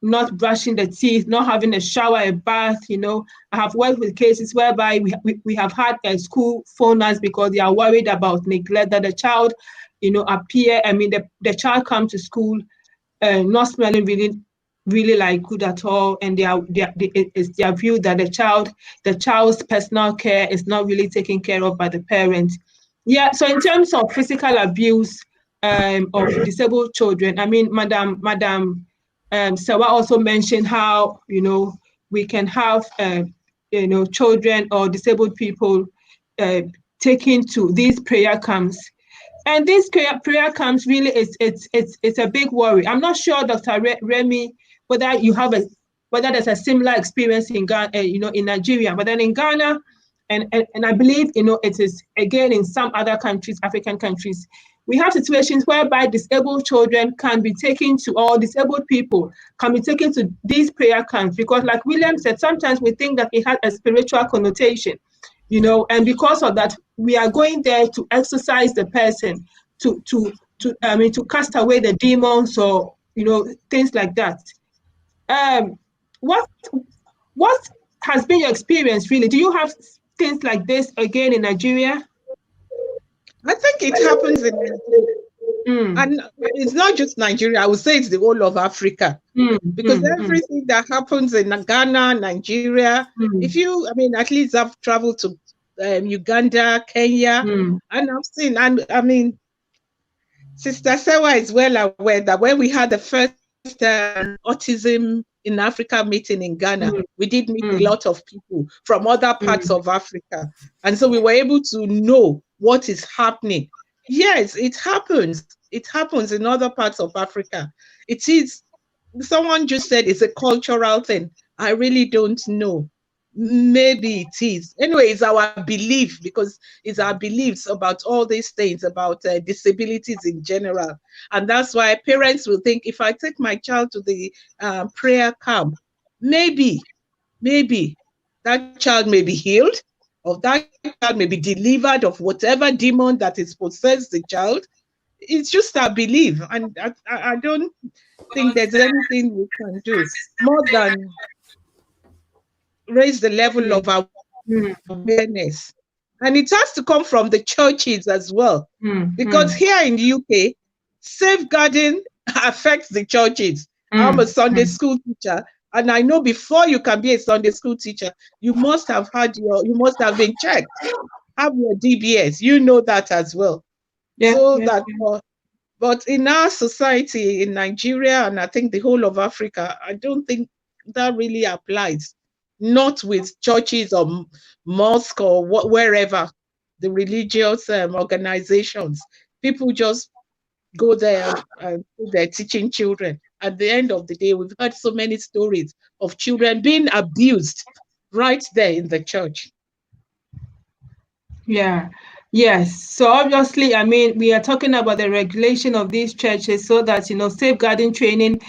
not brushing the teeth, not having a shower, a bath. I have worked with cases whereby we have had school phoners because they are worried about neglect, that the child, the child come to school not smelling really like good at all, and it's their view that the child's personal care is not really taken care of by the parent. Yeah, so in terms of physical abuse of disabled children, I mean, Madam Sawa also mentioned how, we can have, children or disabled people taken to these prayer camps. And this prayer camps really it's a big worry. I'm not sure, Dr. Remy, whether you have whether there's a similar experience in Ghana, in Nigeria, but then in Ghana, and I believe, it is again in some other countries, African countries, we have situations whereby disabled children can be taken to, or disabled people can be taken to these prayer camps, because like William said, sometimes we think that it has a spiritual connotation, and because of that, we are going there to exercise the person, to cast away the demons, or things like that. What what has been your experience really? Do you have things like this again in Nigeria? I think it happens in and it's not just Nigeria. I would say it's the whole of Africa, because everything that happens in Ghana, Nigeria, if you, at least I've traveled to Uganda, Kenya, and I've seen, and I mean, Sister Sewa is well aware that when we had the first autism in Africa meeting in Ghana, we did meet a lot of people from other parts of Africa. And so we were able to know what is happening. Yes, it happens. It happens in other parts of Africa. It is, someone just said it's a cultural thing. I really don't know. Maybe it is. Anyway, it's our belief, because it's our beliefs about all these things, about disabilities in general. And that's why parents will think, if I take my child to the prayer camp, maybe that child may be healed, or that child may be delivered of whatever demon that is possessed the child. It's just our belief. And I don't think there's anything we can do more than raise the level of awareness. And it has to come from the churches as well. Because here in the UK, safeguarding affects the churches. I'm a Sunday school teacher, and I know before you can be a Sunday school teacher, you must have been checked, have your DBS. You know that as well. But in our society in Nigeria, and I think the whole of Africa, I don't think that really applies. Not with churches or mosque or wherever, the religious organizations. People just go there and they're teaching children. At the end of the day, we've heard so many stories of children being abused right there in the church. Yeah. Yes. So obviously, I mean, we are talking about the regulation of these churches so that, safeguarding training,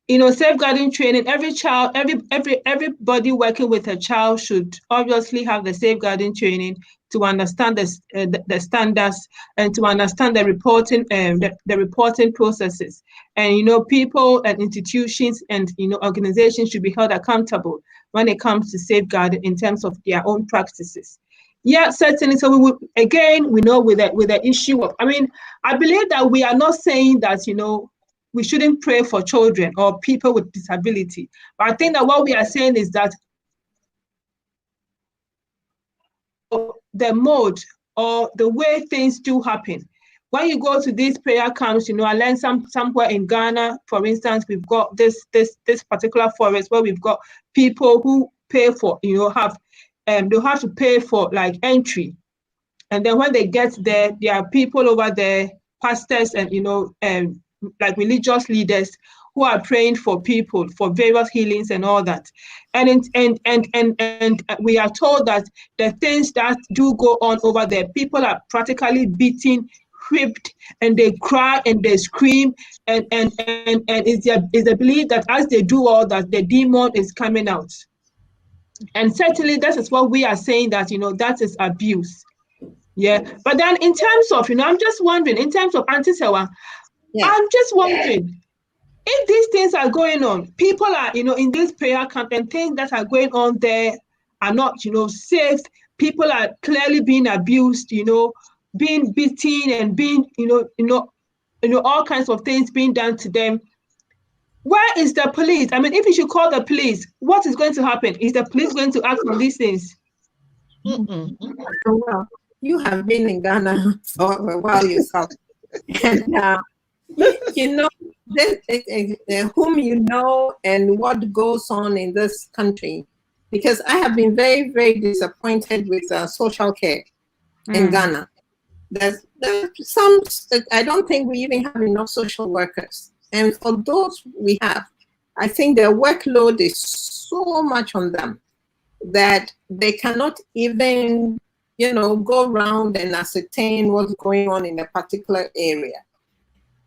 every child, everybody working with a child should obviously have the safeguarding training to understand the standards and to understand the reporting the reporting processes. And people and institutions and organizations should be held accountable when it comes to safeguarding in terms of their own practices. Yeah, certainly. So we know with the issue of, I believe that we are not saying that, we shouldn't pray for children or people with disability. But I think that what we are saying is that the mode or the way things do happen. When you go to these prayer camps, I learned somewhere in Ghana, for instance, we've got this particular forest where we've got people who pay for, they'll have to pay for like entry. And then when they get there, there are people over there, pastors and, like religious leaders who are praying for people for various healings and all that. And we are told that the things that do go on over there, people are practically beaten, whipped, and they cry and they scream, and it's a belief that as they do all that, the demon is coming out. And certainly that is what we are saying, that that is abuse. Yeah. But then in terms of, I'm just wondering, in terms of Auntie Sewa, Yeah. I'm just wondering if these things are going on, people are, in this prayer camp, and things that are going on there are not, safe. People are clearly being abused, being beaten and being, all kinds of things being done to them. Where is the police? I mean, if you should call the police, what is going to happen? Is the police going to act on these things? Mm-mm. Well, you have been in Ghana for a while yourself. And, whom you know and what goes on in this country. Because I have been very, very disappointed with social care in Ghana. There's some, I don't think we even have enough social workers. And for those we have, I think their workload is so much on them that they cannot even, go around and ascertain what's going on in a particular area.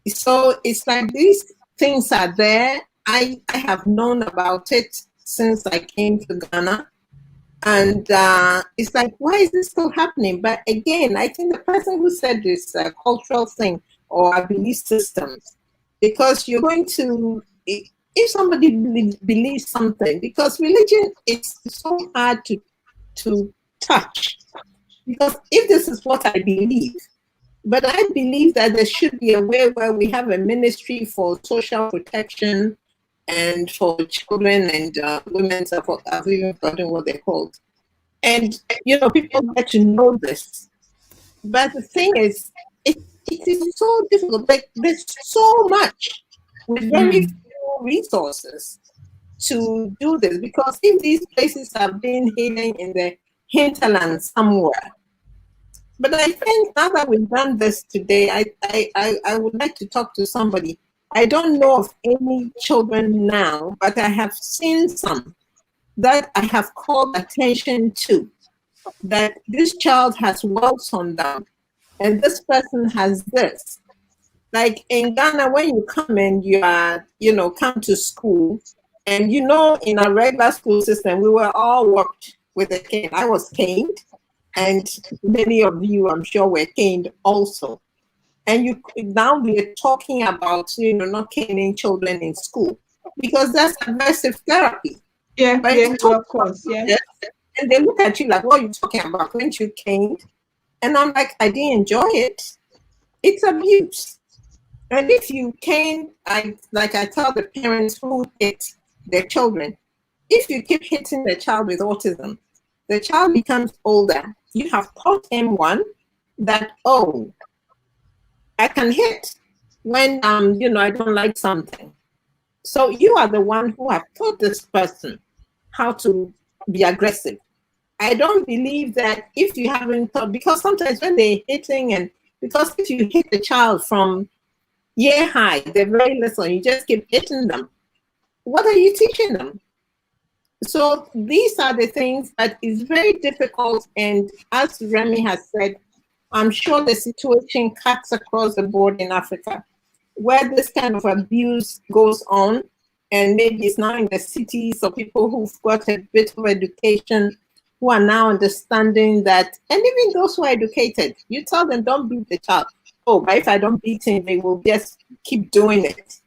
So it's like these things are there. I have known about it since I came to Ghana. And it's like, why is this still happening? But again, I think the person who said this cultural thing or our belief systems, because you're going to, if somebody believes something, because religion is so hard to touch. Because if this is what I believe, but I believe that there should be a way where we have a ministry for social protection and for children and women. I've even forgotten what they're called. And, people get to know this. But the thing is, it is so difficult. Like, there's so much with very few resources to do this. Because if these places have been hidden in the hinterland somewhere, but I think now that we've done this today, I would like to talk to somebody. I don't know of any children now, but I have seen some that I have called attention to, that this child has welts on them, and this person has this. Like in Ghana, when you come and you are, come to school, and in our regular school system, we were all worked with a cane. I was caned. And many of you, I'm sure, were caned also. And now we're talking about, not caning children in school, because that's aversive therapy. Yeah, but yeah, of course, yeah. And they look at you like, what are you talking about? Weren't you caned? And I'm like, I didn't enjoy it. It's abuse. And if you cane, I tell the parents who hit their children, if you keep hitting the child with autism, the child becomes older. You have taught him that, oh, I can hit when I don't like something. So you are the one who have taught this person how to be aggressive. I don't believe that if you haven't taught, because sometimes when they're hitting, and because if you hit the child from year high, they're very little, you just keep hitting them. What are you teaching them? So these are the things that is very difficult. And as Remy has said, I'm sure the situation cuts across the board in Africa, where this kind of abuse goes on, and maybe it's now in the cities of people who've got a bit of education, who are now understanding that, and even those who are educated, you tell them, don't beat the child. Oh, but if I don't beat him, they will just keep doing it.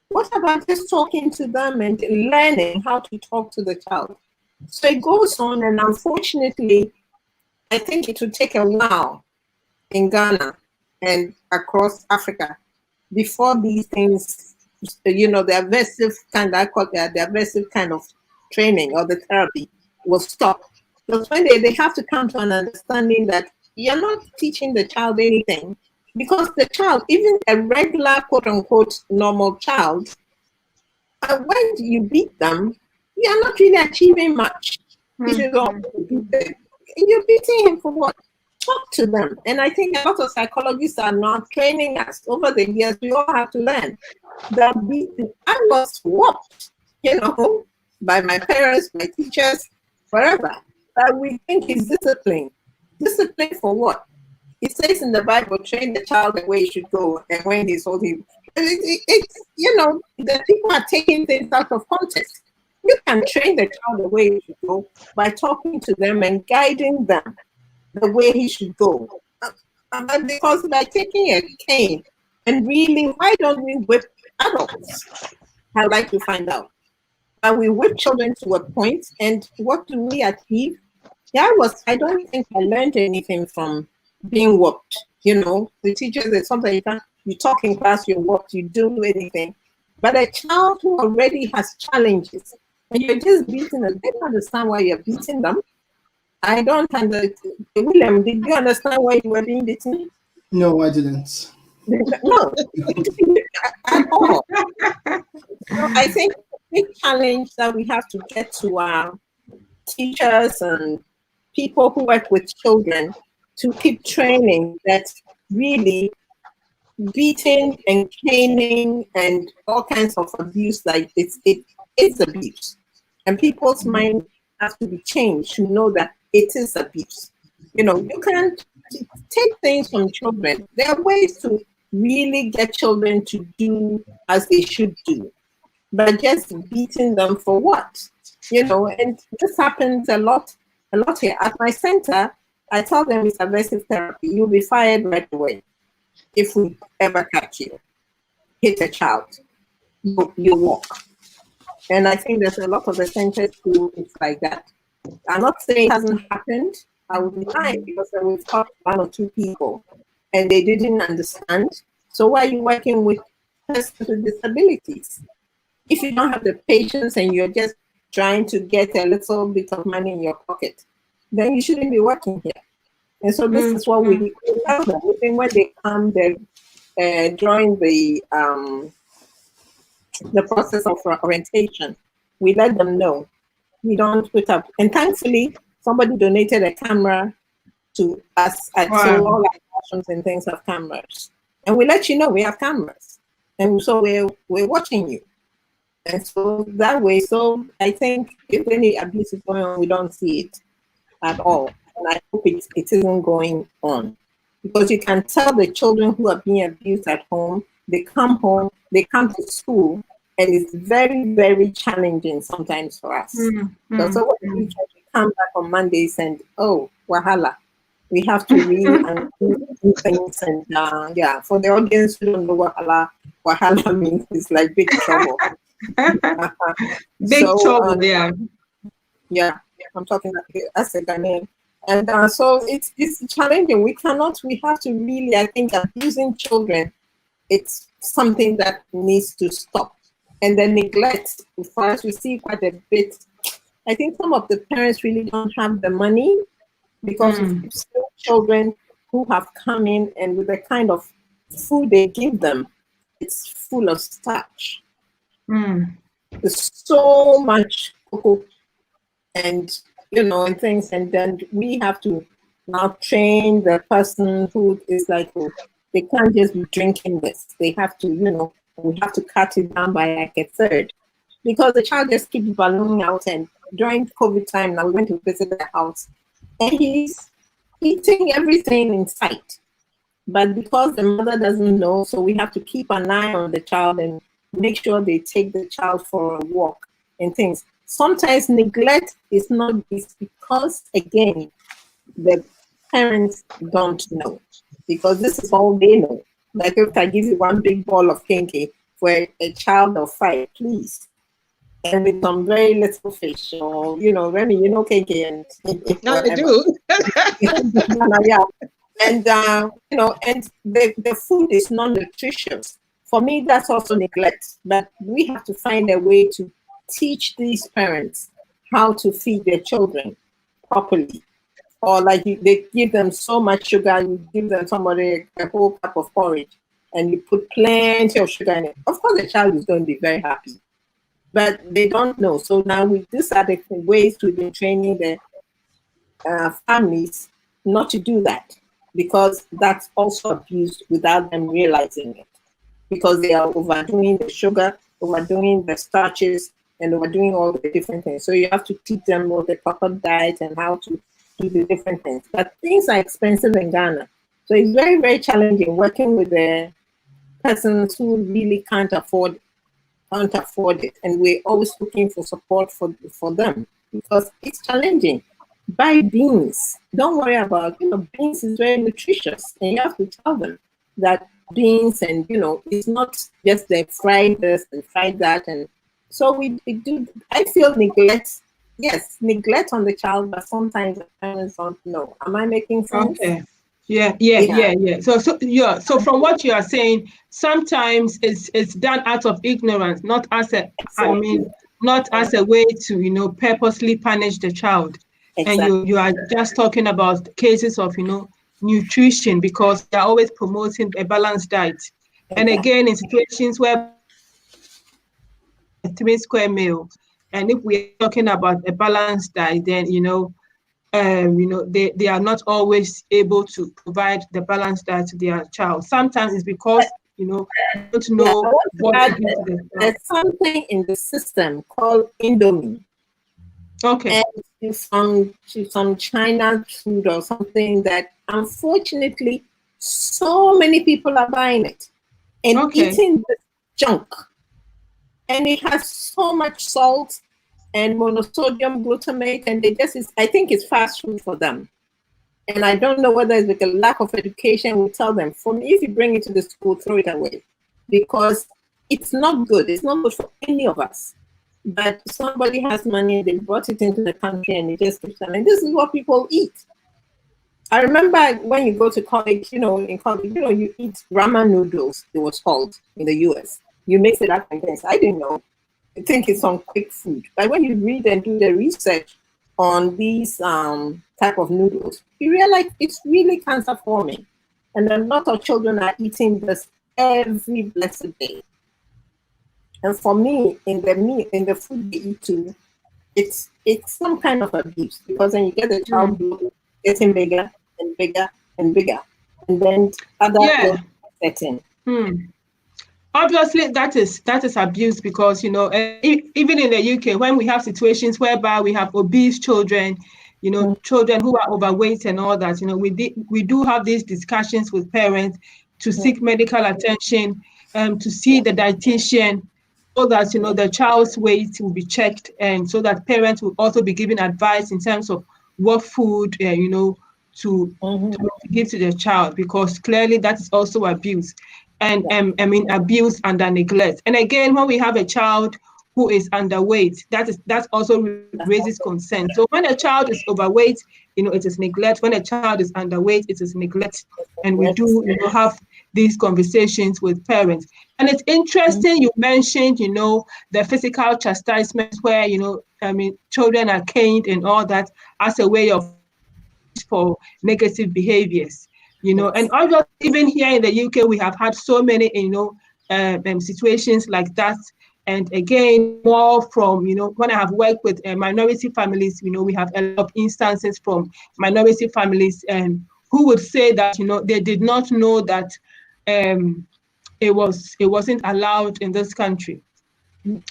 What about just talking to them and learning how to talk to the child? So it goes on, and unfortunately, I think it will take a while in Ghana and across Africa before these things, the aversive kind, I call it the aversive kind of training or the therapy will stop. Because when they have to come to an understanding that you're not teaching the child anything, because the child, even a regular quote unquote normal child, when you beat them, you're not really achieving much. If you don't beat them, you're beating him for what? talk to them. And I think a lot of psychologists are now training us over the years. We all have to learn that I was whooped, by my parents, my teachers, wherever. That we think is discipline. Discipline for what? It says in the Bible, train the child the way he should go, and when he's old, the people are taking things out of context. You can train the child the way he should go by talking to them and guiding them the way he should go. Because by taking a cane, and really, why don't we whip adults? I'd like to find out. And we whip children to a point, and what do we achieve? I don't think I learned anything from being whooped. The teachers say something you talk in class, you're whooped, you don't do anything. But a child who already has challenges, and you're just beating them, they don't understand why you're beating them. I don't understand. William, did you understand why you were being beaten? No, I didn't. No, at all. So I think the big challenge that we have to get to our teachers and people who work with children to keep training that really beating and caning and all kinds of abuse, like it's abuse. And people's mind have to be changed to know that it is abuse. You can't take things from children. There are ways to really get children to do as they should do, but just beating them for what? And this happens a lot here. At my center, I tell them it's aversive therapy. You'll be fired right away if we ever catch you. Hit a child, you walk. And I think there's a lot of the centers who it's like that. I'm not saying it hasn't happened. I would be lying because we've talked to one or two people and they didn't understand. So why are you working with persons with disabilities? If you don't have the patience and you're just trying to get a little bit of money in your pocket, then you shouldn't be working here. And so this is what we tell them. I think when they come, they're during the process of orientation, we let them know. We don't put up. And thankfully, somebody donated a camera to us. So all our classrooms and things have cameras. And we let you know we have cameras. And so we're watching you. And so that way, so I think if any abuse is going on, we don't see it at all. And I hope it isn't going on. Because you can tell the children who are being abused at home, they come home, they come to school, and it's very, very challenging sometimes for us. So when we come back on Mondays and, wahala, we have to read and do things. And for the audience who don't know what wahala means, it's like big trouble. Big trouble, yeah. Yeah, I'm talking as a Ghanaian. And so it's challenging. We have to really, I think, abusing children, it's something that needs to stop. And the neglect, for us, we see quite a bit. I think some of the parents really don't have the money because of children who have come in and with the kind of food they give them, it's full of starch. There's so much cocoa and and things, and then we have to now train the person who is like, they can't just be drinking this. They have to, we have to cut it down by like a third because the child just keeps ballooning out. And during COVID time, now we went to visit the house and he's eating everything in sight. But because the mother doesn't know, so we have to keep an eye on the child and make sure they take the child for a walk and things. Sometimes neglect is because, again, the parents don't know, because this is all they know. Like if I give you one big ball of kinky for a child of 5, please, and with some very little fish, or Remy, kinky, and no, I do. Yeah, and and the food is non-nutritious. For me, that's also neglect. But we have to find a way to teach these parents how to feed their children properly. Or like they give them so much sugar, you give them somebody a whole cup of porridge and you put plenty of sugar in it. Of course, the child is going to be very happy, but they don't know. So now these are the ways we've been training the families not to do that, because that's also abuse without them realizing it, because they are overdoing the sugar, overdoing the starches, and overdoing all the different things. So you have to teach them what the proper diet and how to do the different things. But things are expensive in Ghana. So it's very, very challenging working with the persons who really can't afford it. And we're always looking for support for them, because it's challenging. Buy beans. Don't worry about, beans is very nutritious. And you have to tell them that beans, and it's not just the fried this and fried that. And so we do, I feel neglect. Yes, neglect on the child, but sometimes the parents don't know. Am I making sense? Okay. Yeah. So from what you are saying, sometimes it's done out of ignorance, not as a, I mean, not as a way to, purposely punish the child. And Exactly. you are just talking about cases of, nutrition, because they're always promoting a balanced diet. And Exactly. again, in situations where a 3 square meal, and if we're talking about a balanced diet, then they are not always able to provide the balanced diet to their child. Sometimes it's because they don't Yeah, I know want to what to add give to the that child. there's something in the system called Indomie, Okay. and to some China food or something that unfortunately so many people are buying it and Okay. eating the junk. And it has so much salt and monosodium glutamate, and I think it's fast food for them. And I don't know whether it's like a lack of education. We tell them, for me, if you bring it to the school, throw it away, because it's not good. It's not good for any of us. But somebody has money, they brought it into the country, and it just keeps them. And this is what people eat. I remember when you go to college, in college, you eat ramen noodles, it was called in the US. You mix it up and things. I didn't know. I think it's some quick food. But when you read and do the research on these type of noodles, you realize it's really cancer forming. And a lot of children are eating this every blessed day. And for me, in the food they eat too, it's some kind of abuse, because then you get the child getting bigger and bigger and bigger, and then other Yeah. setting. Obviously, that is abuse, because even in the UK, when we have situations whereby we have obese children, children who are overweight and all that, we do have these discussions with parents to seek medical attention, to see the dietitian, so that the child's weight will be checked, and so that parents will also be given advice in terms of what food to give to the child, because clearly that is also abuse. And abuse under neglect. And again, when we have a child who is underweight, that also raises concern. So when a child is overweight, it is neglect. When a child is underweight, it is neglect. And we do have these conversations with parents. And it's interesting you mentioned, the physical chastisement where, children are caned and all that as a way of for negative behaviors. And obviously, even here in the UK, we have had so many, situations like that. And again, more from, when I have worked with minority families, we have a lot of instances from minority families who would say that, they did not know that it wasn't allowed in this country. And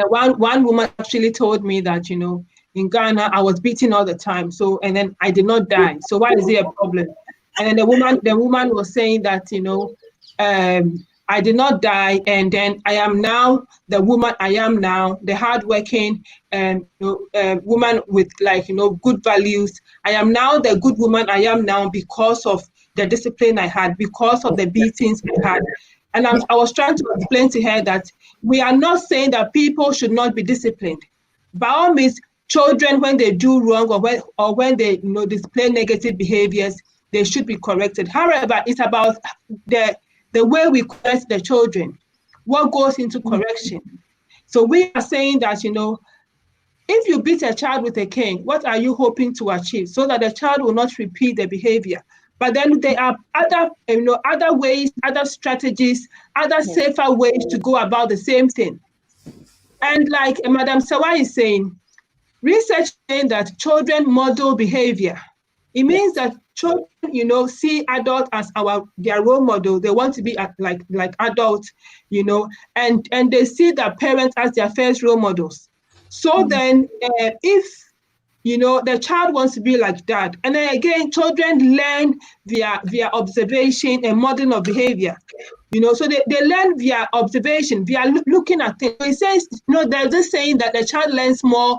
one woman actually told me that, in Ghana, I was beaten all the time. So, and then I did not die. So why is it a problem? And then the woman was saying that, I did not die, and then I am now the woman I am now, the hardworking woman with good values. I am now the good woman I am now because of the discipline I had, because of the beatings I had. And I was trying to explain to her that we are not saying that people should not be disciplined. By all means, children, when they do wrong, or when they display negative behaviors, they should be corrected. However, it's about the way we correct the children, what goes into correction. So we are saying that, if you beat a child with a cane, what are you hoping to achieve? So that the child will not repeat the behavior. But then there are other ways, other strategies, other safer ways to go about the same thing. And like Madam Sawa is saying, research saying that children model behavior. It means that children, see adults as their role model. They want to be like adults, and they see their parents as their first role models. So then, if the child wants to be like that, and then again, children learn via observation and modeling of behavior. So they learn via observation, via looking at things. So it says, there's this saying that the child learns more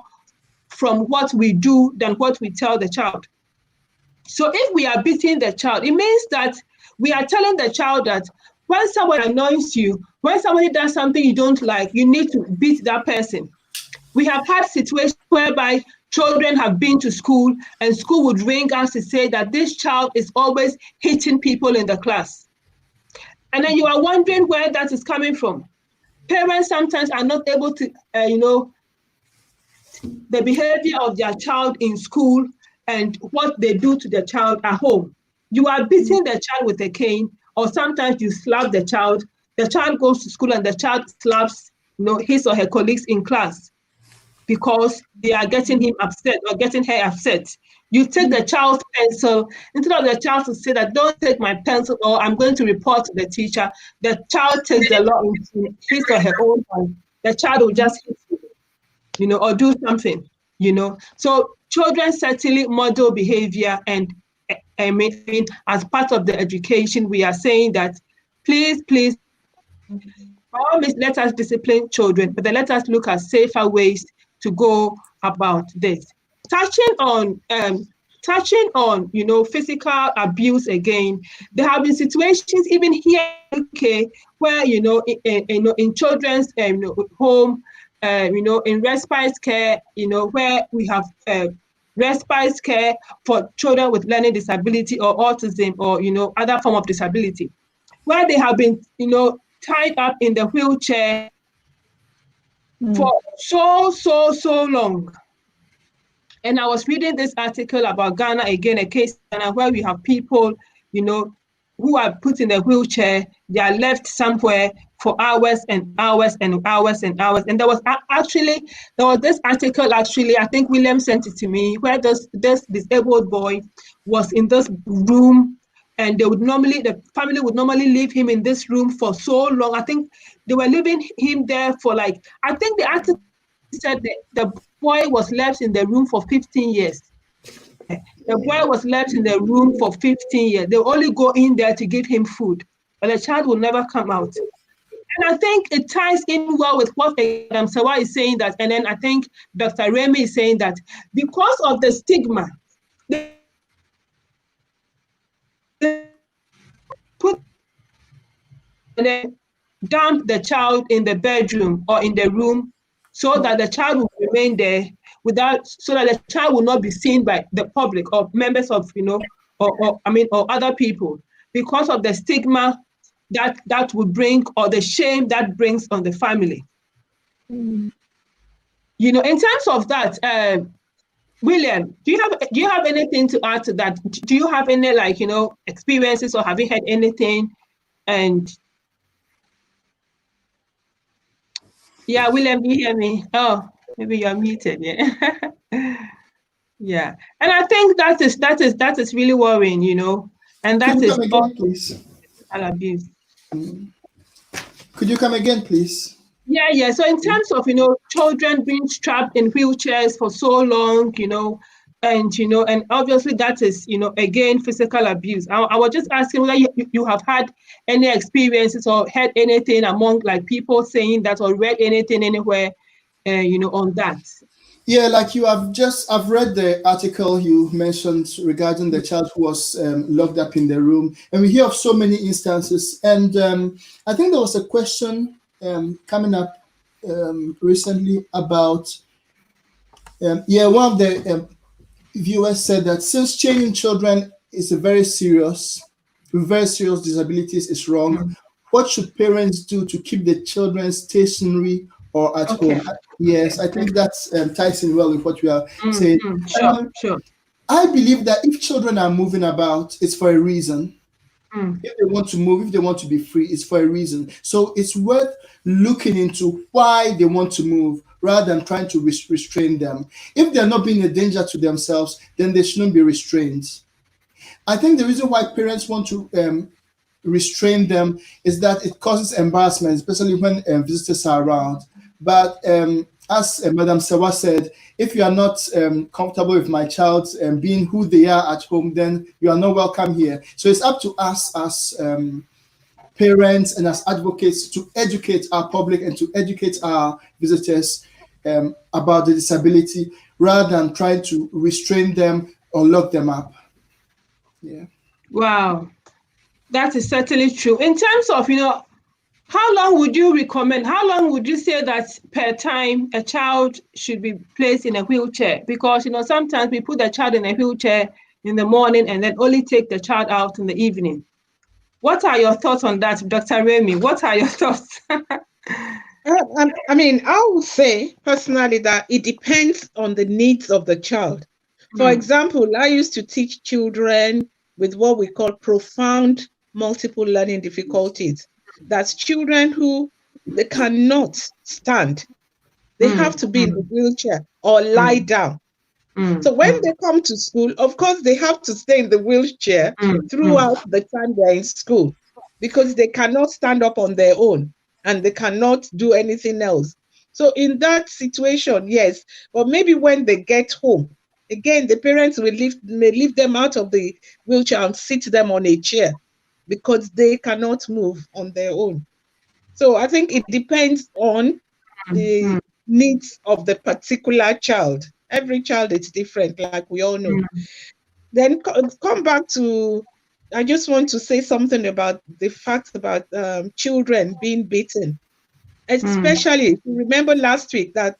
from what we do than what we tell the child. So if we are beating the child, it means that we are telling the child that when someone annoys you, when somebody does something you don't like, you need to beat that person. We have had situations whereby children have been to school and school would ring us to say that this child is always hitting people in the class. And then you are wondering where that is coming from. Parents sometimes are not able to, the behavior of their child in school and what they do to the child at home. You are beating the child with a cane, or sometimes you slap the child. The child goes to school and the child slaps, his or her colleagues in class because they are getting him upset or getting her upset. You take the child's pencil, instead of the child to say that, don't take my pencil or I'm going to report to the teacher, the child takes the law into his or her own hand. The child will just hit you, or do something, So children certainly model behavior, and I mean, as part of the education, we are saying that please, by all means, let us discipline children, but then let us look at safer ways to go about this. Touching on physical abuse again, there have been situations even here in UK where in children's home, in respite care, where we have respite care for children with learning disability or autism or other form of disability, where they have been tied up in the wheelchair for so long. And I was reading this article about Ghana again, a case in Ghana where we have people, who are put in a wheelchair. They are left somewhere for hours and hours and hours and hours. And there was this article, actually, I think William sent it to me, where this disabled boy was in this room, and the family would normally leave him in this room for so long. I think they were leaving him there for I think the article said that the boy was left in the room for 15 years. The boy was left in the room for 15 years. They only go in there to give him food, but the child will never come out. And I think it ties in well with what Madam Sawa is saying, that, and then I think Dr. Remy is saying that because of the stigma, they put and then dump the child in the bedroom or in the room so that the child will remain there so that the child will not be seen by the public or members of, or other people, because of the stigma that would bring, or the shame that brings on the family. In terms of that, William, do you have anything to add to that? Do you have any experiences, or have you heard anything? And yeah, William, do you hear me? Oh, maybe you're muted. Yeah. Yeah. And I think that is really worrying, and that Could you is come again, please? abuse. Could you come again, please? Yeah. So in terms of, children being trapped in wheelchairs for so long, and obviously that is, again, physical abuse. I was just asking whether you have had any experiences or heard anything among people saying that, or read anything anywhere, on that. Yeah, like I've read the article you mentioned regarding the child who was locked up in the room, and we hear of so many instances. And I think there was a question coming up recently about, one of the viewers said that since changing children is a very serious disabilities is wrong, what should parents do to keep the children stationary or at home? Yes, I think that ties in well with what we are saying. Sure. I believe that if children are moving about, it's for a reason. If they want to move, if they want to be free, it's for a reason. So it's worth looking into why they want to move rather than trying to restrain them. If they're not being a danger to themselves, then they shouldn't be restrained. I think the reason why parents want to restrain them is that it causes embarrassment, especially when visitors are around. But as Madam Sewa said, if you are not comfortable with my child being who they are at home, then you are not welcome here. So it's up to us as parents and as advocates to educate our public and to educate our visitors about the disability rather than trying to restrain them or lock them up. Yeah. Wow, that is certainly true. In terms of, how long would you recommend, how long would you say that per time a child should be placed in a wheelchair? Because, sometimes we put the child in a wheelchair in the morning and then only take the child out in the evening. What are your thoughts on that, Dr. Remy? What are your thoughts? I mean, I would say personally that it depends on the needs of the child. For example, I used to teach children with what we call profound multiple learning difficulties. That's children who they cannot stand. They have to be in the wheelchair or lie down. So when they come to school, of course, they have to stay in the wheelchair throughout the time they're in school because they cannot stand up on their own and they cannot do anything else. So in that situation, yes, but maybe when they get home, again, the parents may lift them out of the wheelchair and sit them on a chair because they cannot move on their own. So I think it depends on the needs of the particular child. Every child is different, like we all know. Then come back to, I just want to say something about the fact about children being beaten. Especially, if you remember last week that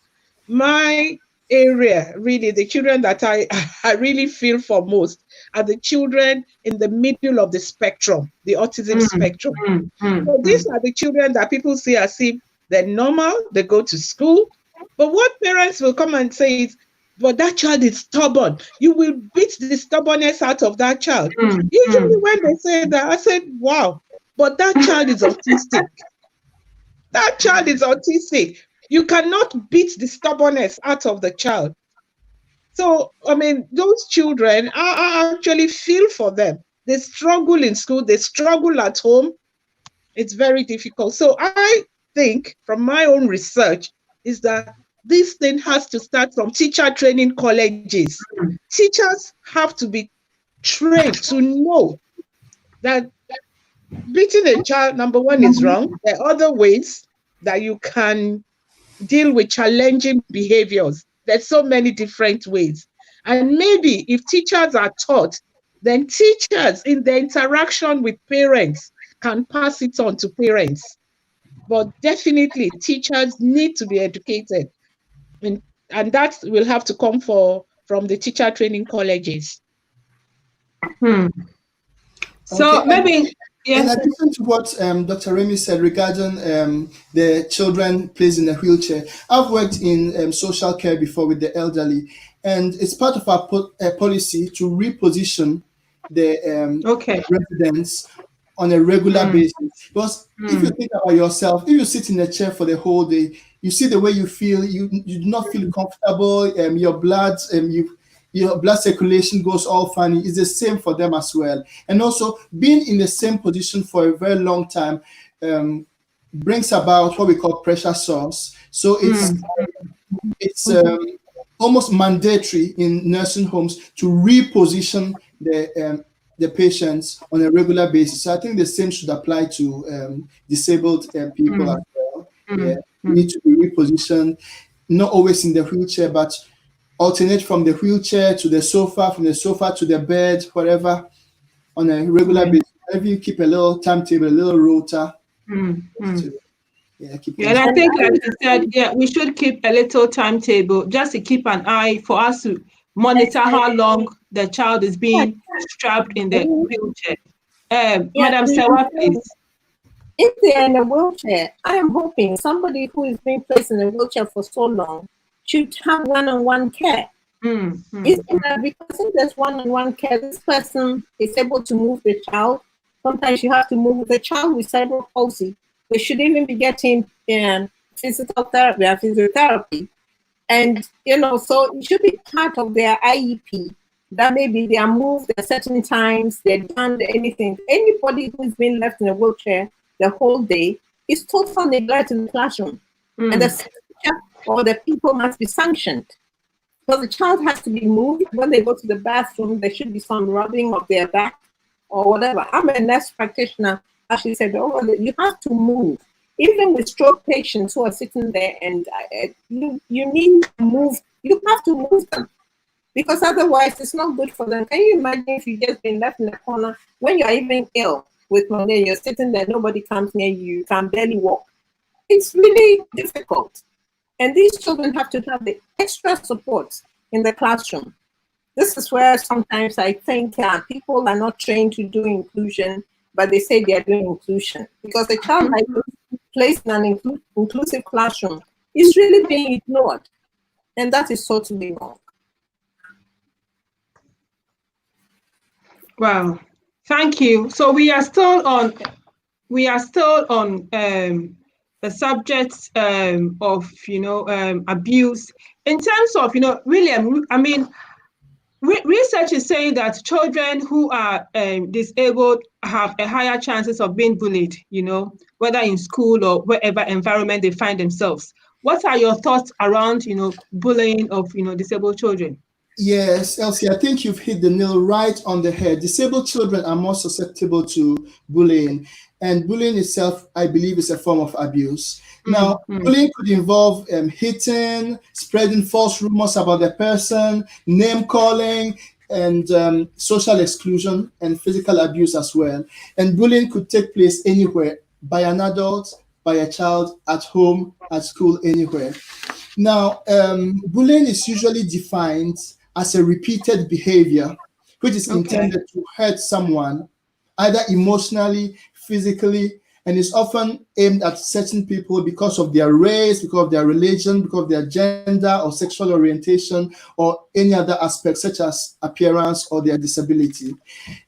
my area, really, the children that I really feel for most are the children in the middle of the spectrum, the autism spectrum. So these are the children that people see as if they're normal, they go to school. But what parents will come and say is, but that child is stubborn. You will beat the stubbornness out of that child. Usually when they say that, I said, wow, but that child is autistic. That child is autistic. You cannot beat the stubbornness out of the child. So, I mean, those children, I actually feel for them. They struggle in school, they struggle at home. It's very difficult. So I think from my own research is that this thing has to start from teacher training colleges. Teachers have to be trained to know that beating a child, number one, is wrong. There are other ways that you can deal with challenging behaviors. There's so many different ways. And maybe if teachers are taught, then teachers in their interaction with parents can pass it on to parents. But definitely teachers need to be educated. And that will have to come from the teacher training colleges. So Okay. maybe, In yes. addition to what Dr. Remy said regarding the children placed in a wheelchair, I've worked in social care before with the elderly, and it's part of our policy to reposition the residents on a regular basis. Because if you think about yourself, if you sit in a chair for the whole day, you see the way you feel, you do not feel comfortable, your blood circulation goes all funny. It's the same for them as well. And also being in the same position for a very long time brings about what we call pressure sores. So it's almost mandatory in nursing homes to reposition the patients on a regular basis. So I think the same should apply to disabled people as well. Yeah, need to be repositioned, not always in the wheelchair, but alternate from the wheelchair to the sofa, from the sofa to the bed, whatever, on a regular basis. Maybe you keep a little timetable, a little rota. And I think, like you said, we should keep a little timetable just to keep an eye for us to monitor how long the child is being strapped in the wheelchair. Madam Sewa, please. If they're in a wheelchair, I am hoping somebody who is being placed in a wheelchair for so long should have one-on-one care. Because if there's one-on-one care, this person is able to move the child. Sometimes you have to move the child with cerebral palsy. They should even be getting physical therapy or physiotherapy. And, so it should be part of their IEP that maybe they are moved at certain times, they've done anything. Anybody who's been left in a wheelchair the whole day is total neglect in the classroom. And the teacher or the people must be sanctioned. So the child has to be moved. When they go to the bathroom, there should be some rubbing of their back or whatever. I'm a nurse practitioner. Actually said, oh, you have to move. Even with stroke patients who are sitting there and you need to move, you have to move them because otherwise it's not good for them. Can you imagine if you've just been left in the corner when you're even ill with malaria, you're sitting there, nobody comes near you, you can barely walk. It's really difficult. And these children have to have the extra support in the classroom. This is where sometimes I think people are not trained to do inclusion, but they say they are doing inclusion. Because a child like this placed in an inclusive classroom is really being ignored. And that is totally wrong. Wow, thank you. So we are still on the subject of abuse in terms of William. I mean, research is saying that children who are disabled have a higher chances of being bullied. Whether in school or wherever environment they find themselves. What are your thoughts around bullying of disabled children? Yes, Elsie, I think you've hit the nail right on the head. Disabled children are more susceptible to bullying, and bullying itself, I believe, is a form of abuse. Now, bullying could involve hitting, spreading false rumors about the person, name calling, and social exclusion and physical abuse as well. And bullying could take place anywhere by an adult, by a child, at home, at school, anywhere. Now, bullying is usually defined as a repeated behavior which is intended to hurt someone, either emotionally, physically, and is often aimed at certain people because of their race, because of their religion, because of their gender or sexual orientation, or any other aspect such as appearance or their disability.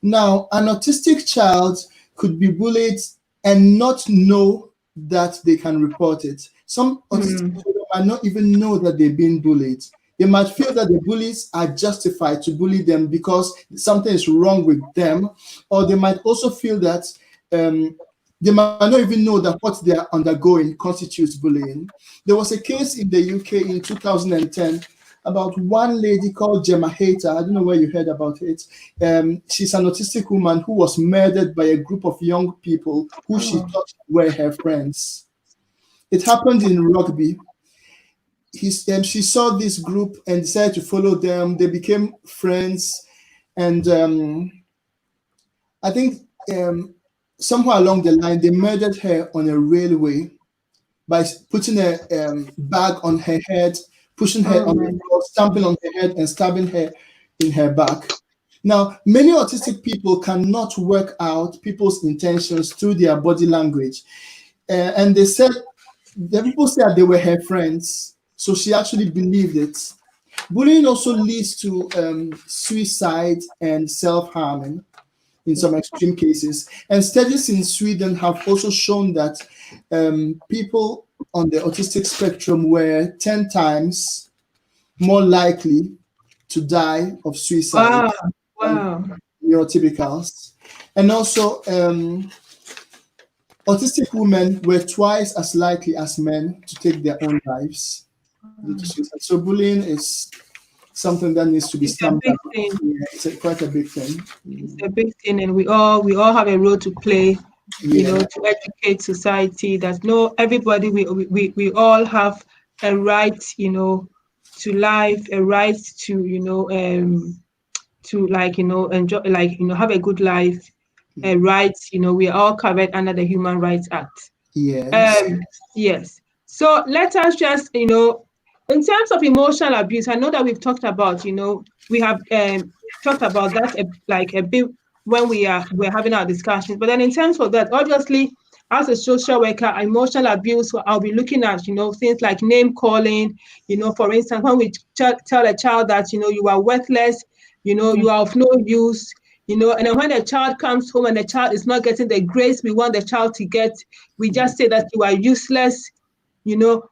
Now, an autistic child could be bullied and not know that they can report it. Some autistic children might not even know that they've been bullied. They might feel that the bullies are justified to bully them because something is wrong with them, or they might also feel that they might not even know that what they are undergoing constitutes bullying. There was a case in the UK in 2010 about one lady called Gemma Hayter. I don't know where you heard about it. She's an autistic woman who was murdered by a group of young people who she thought were her friends. It happened in Rugby. She saw this group and decided to follow them. They became friends, and I think somewhere along the line, they murdered her on a railway by putting a bag on her head, pushing her on the floor, stamping on her head, and stabbing her in her back. Now, many autistic people cannot work out people's intentions through their body language. And they said, the people said they were her friends, so she actually believed it. Bullying also leads to suicide and self-harming in some extreme cases. And studies in Sweden have also shown that people on the autistic spectrum were 10 times more likely to die of suicide than neurotypicals. And also, autistic women were twice as likely as men to take their own lives due to suicide. So bullying is something that needs to be stamped out. Yeah, it's quite a big thing. It's a big thing, and we all have a role to play. To educate society that everybody, we all have a right, to life, a right to enjoy, have a good life, a right. We are all covered under the Human Rights Act. Yes. Yes. So let us just, in terms of emotional abuse, I know that we've talked about, we have talked about that a bit when we're having our discussions. But then in terms of that, obviously, as a social worker, emotional abuse, I'll be looking at, things like name calling, for instance, when we tell a child that, you are worthless, you are of no use, and then when the child comes home and the child is not getting the grace we want the child to get, we just say that you are useless,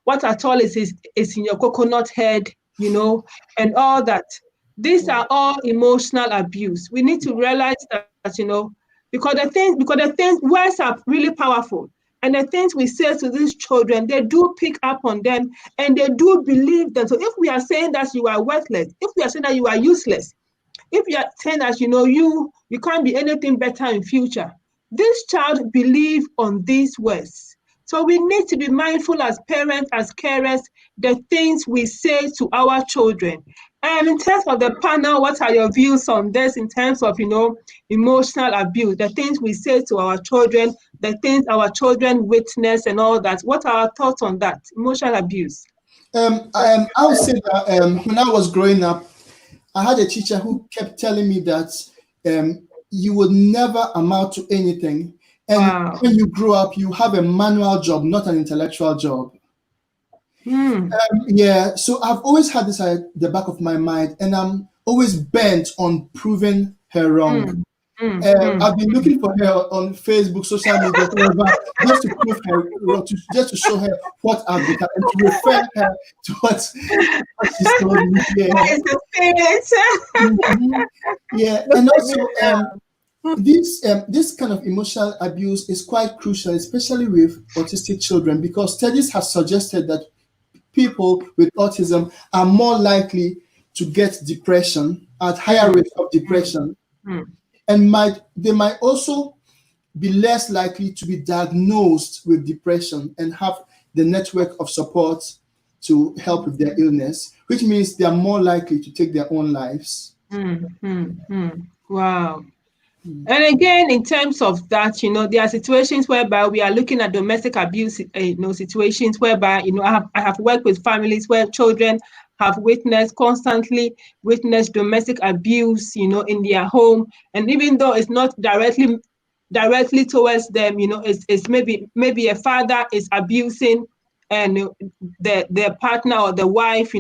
what at all is in your coconut head, and all that. These are all emotional abuse. We need to realize that, because the things words are really powerful. And the things we say to these children, they do pick up on them and they do believe them. So if we are saying that you are worthless, if we are saying that you are useless, if you are saying that you can't be anything better in future, this child believe on these words. So we need to be mindful as parents, as carers, the things we say to our children. And in terms of the panel, what are your views on this in terms of emotional abuse, the things we say to our children, the things our children witness and all that? What are our thoughts on that? Emotional abuse. I would say that when I was growing up, I had a teacher who kept telling me that you would never amount to anything. And Wow. when you grow up, you have a manual job, not an intellectual job. Yeah, so I've always had this at the back of my mind, and I'm always bent on proving her wrong. Mm, mm. I've been looking for her on Facebook, social media, whatever, just to prove her, just to show her what I've become, and to refer her to what she's told me. Yeah. That is the spirit. Mhm. Yeah, and also this kind of emotional abuse is quite crucial, especially with autistic children, because studies have suggested that people with autism are more likely to get depression, at higher rates of depression, Mm. and they might also be less likely to be diagnosed with depression and have the network of support to help with their illness, which means they are more likely to take their own lives. Wow. And again, in terms of that, there are situations whereby we are looking at domestic abuse, situations whereby, I have worked with families where children have constantly witnessed domestic abuse, in their home. And even though it's not directly towards them, it's maybe a father is abusing and their partner or the wife,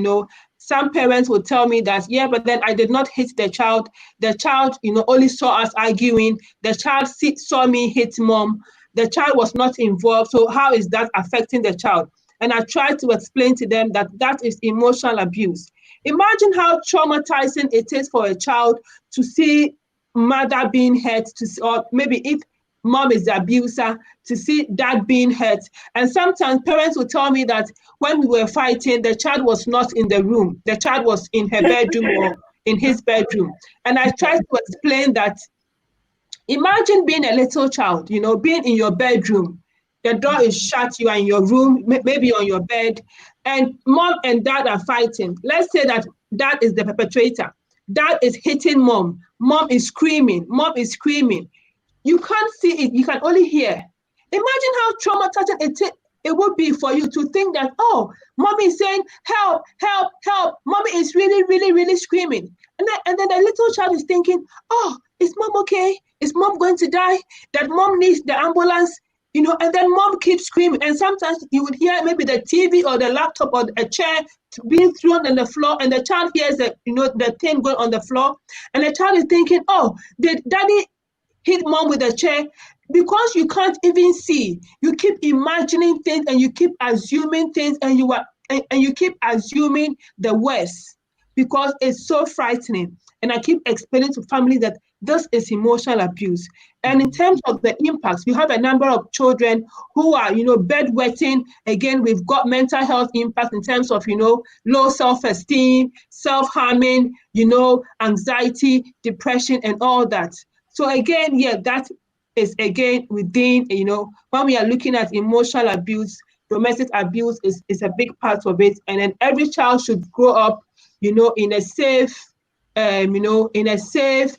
some parents will tell me that, yeah, but then I did not hit the child. The child, only saw us arguing. The child saw me hit mom. The child was not involved. So how is that affecting the child? And I tried to explain to them that that is emotional abuse. Imagine how traumatizing it is for a child to see mother being hurt, or maybe if mom is the abuser, to see dad being hurt. And sometimes parents will tell me that when we were fighting, the child was not in the room. The child was in her bedroom or in his bedroom. And I tried to explain that, imagine being a little child, being in your bedroom. The door is shut, you are in your room, maybe on your bed, and mom and dad are fighting. Let's say that dad is the perpetrator. Dad is hitting mom. Mom is screaming. Mom is screaming. You can't see it, you can only hear. Imagine how traumatizing it would be for you to think that, oh, mommy is saying, help, help, help. Mommy is really, really, really screaming. And then the little child is thinking, oh, is mom okay? Is mom going to die? That mom needs the ambulance, and then mom keeps screaming. And sometimes you would hear maybe the TV or the laptop or a chair being thrown on the floor, and the child hears the thing going on the floor. And the child is thinking, oh, did daddy hit mom with a chair? Because you can't even see, you keep imagining things and you keep assuming things, and you keep assuming the worst, because it's so frightening. And I keep explaining to families that this is emotional abuse. And in terms of the impacts, we have a number of children who are, bedwetting. Again, we've got mental health impact in terms of, low self-esteem, self-harming, anxiety, depression, and all that. So again, yeah, that is again within, when we are looking at emotional abuse, domestic abuse is a big part of it. And then every child should grow up, in a safe,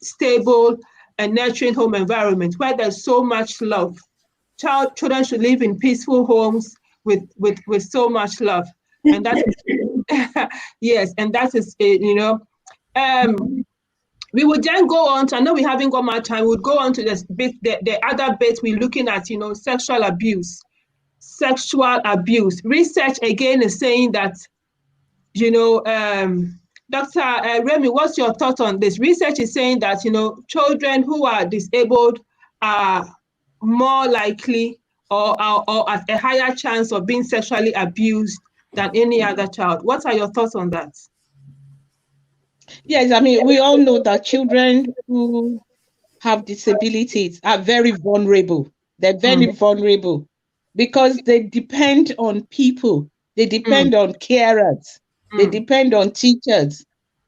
stable, and nurturing home environment where there's so much love. Children should live in peaceful homes with so much love. And that is, yes, and that is, we would then go on to, I know we haven't got much time, we would go on to the other bit. We're looking at, sexual abuse. Sexual abuse. Research again is saying that, Dr. Remy, what's your thought on this? Research is saying that, children who are disabled are more likely or at a higher chance of being sexually abused than any other child. What are your thoughts on that? Yes, I mean, we all know that children who have disabilities are very vulnerable. They're very Mm, vulnerable because they depend on people, they mm, depend on carers, they mm, depend on teachers.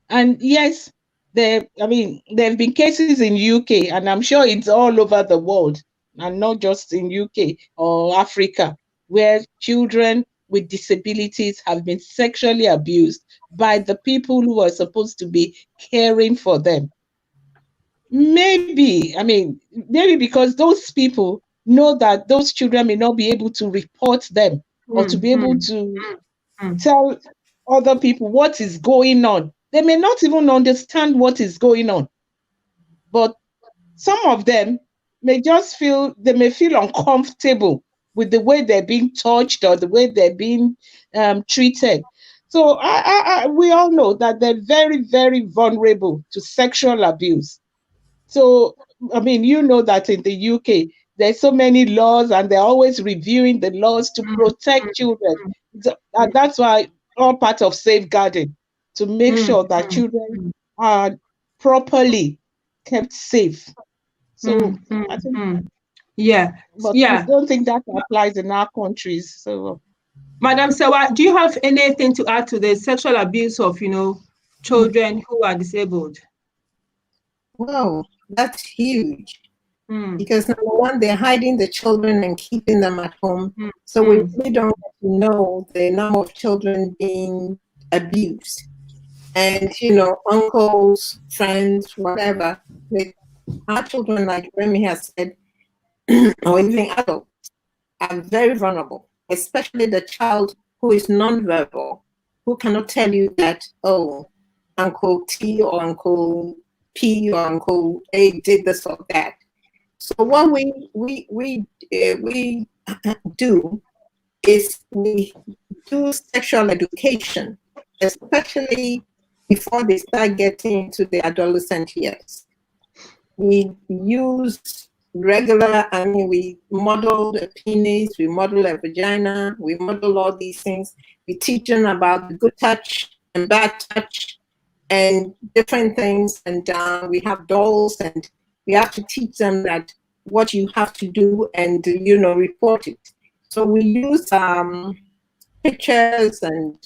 And yes, I mean, there have been cases in UK, and I'm sure it's all over the world, and not just in UK or Africa, where children with disabilities have been sexually abused by the people who are supposed to be caring for them. Maybe, I mean, maybe because those people know that those children may not be able to report them or to mm, be able mm, to mm, tell other people what is going on. They may not even understand what is going on, but some of them they may feel uncomfortable with the way they're being touched or the way they're being treated. So we all know that they're very, very vulnerable to sexual abuse. So, I mean, you know that in the UK, there's so many laws and they're always reviewing the laws to mm, protect children. And that's why all part of safeguarding to make mm, sure that mm, children mm, are properly kept safe. So mm, mm, I think, mm. Yeah, but I yeah. don't think that applies in our countries. So Madam Sawa, do you have anything to add to the sexual abuse of, children who are disabled? Wow, that's huge. Mm, Because number one, they're hiding the children and keeping them at home. mm, So we mm, really don't know the number of children being abused. And uncles, friends, whatever, our children, like Remy has said, or even adults, are very vulnerable, especially the child who is nonverbal, who cannot tell you that, oh, Uncle T or Uncle P or Uncle A did this or that. So what we do is we do sexual education, especially before they start getting into the adolescent years. We use we model the penis, we model a vagina, we model all these things. We teach them about the good touch and bad touch and different things. And we have dolls, and we have to teach them that what you have to do and, report it. So we use pictures and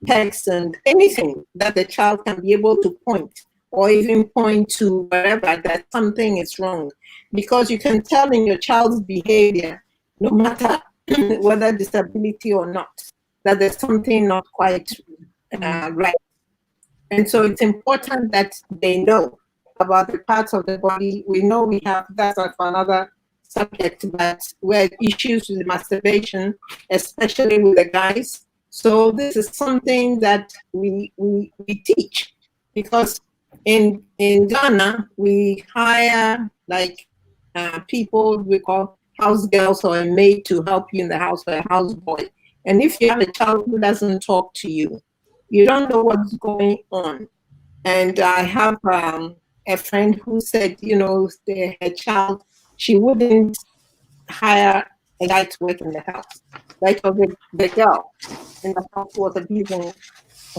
text and anything that the child can be able to point or even point to wherever that something is wrong. Because you can tell in your child's behavior, no matter whether disability or not, that there's something not quite mm, right. And so it's important that they know about the parts of the body. We know we have, that's for another subject, but where issues with masturbation, especially with the guys. So this is something that we teach, because in Ghana we hire like people we call house girls or a maid to help you in the house, or a house boy. And if you have a child who doesn't talk to you, you don't know what's going on. And I have a friend who said, her child, she wouldn't hire a guy to work in the house. That was the girl in the house who was abusing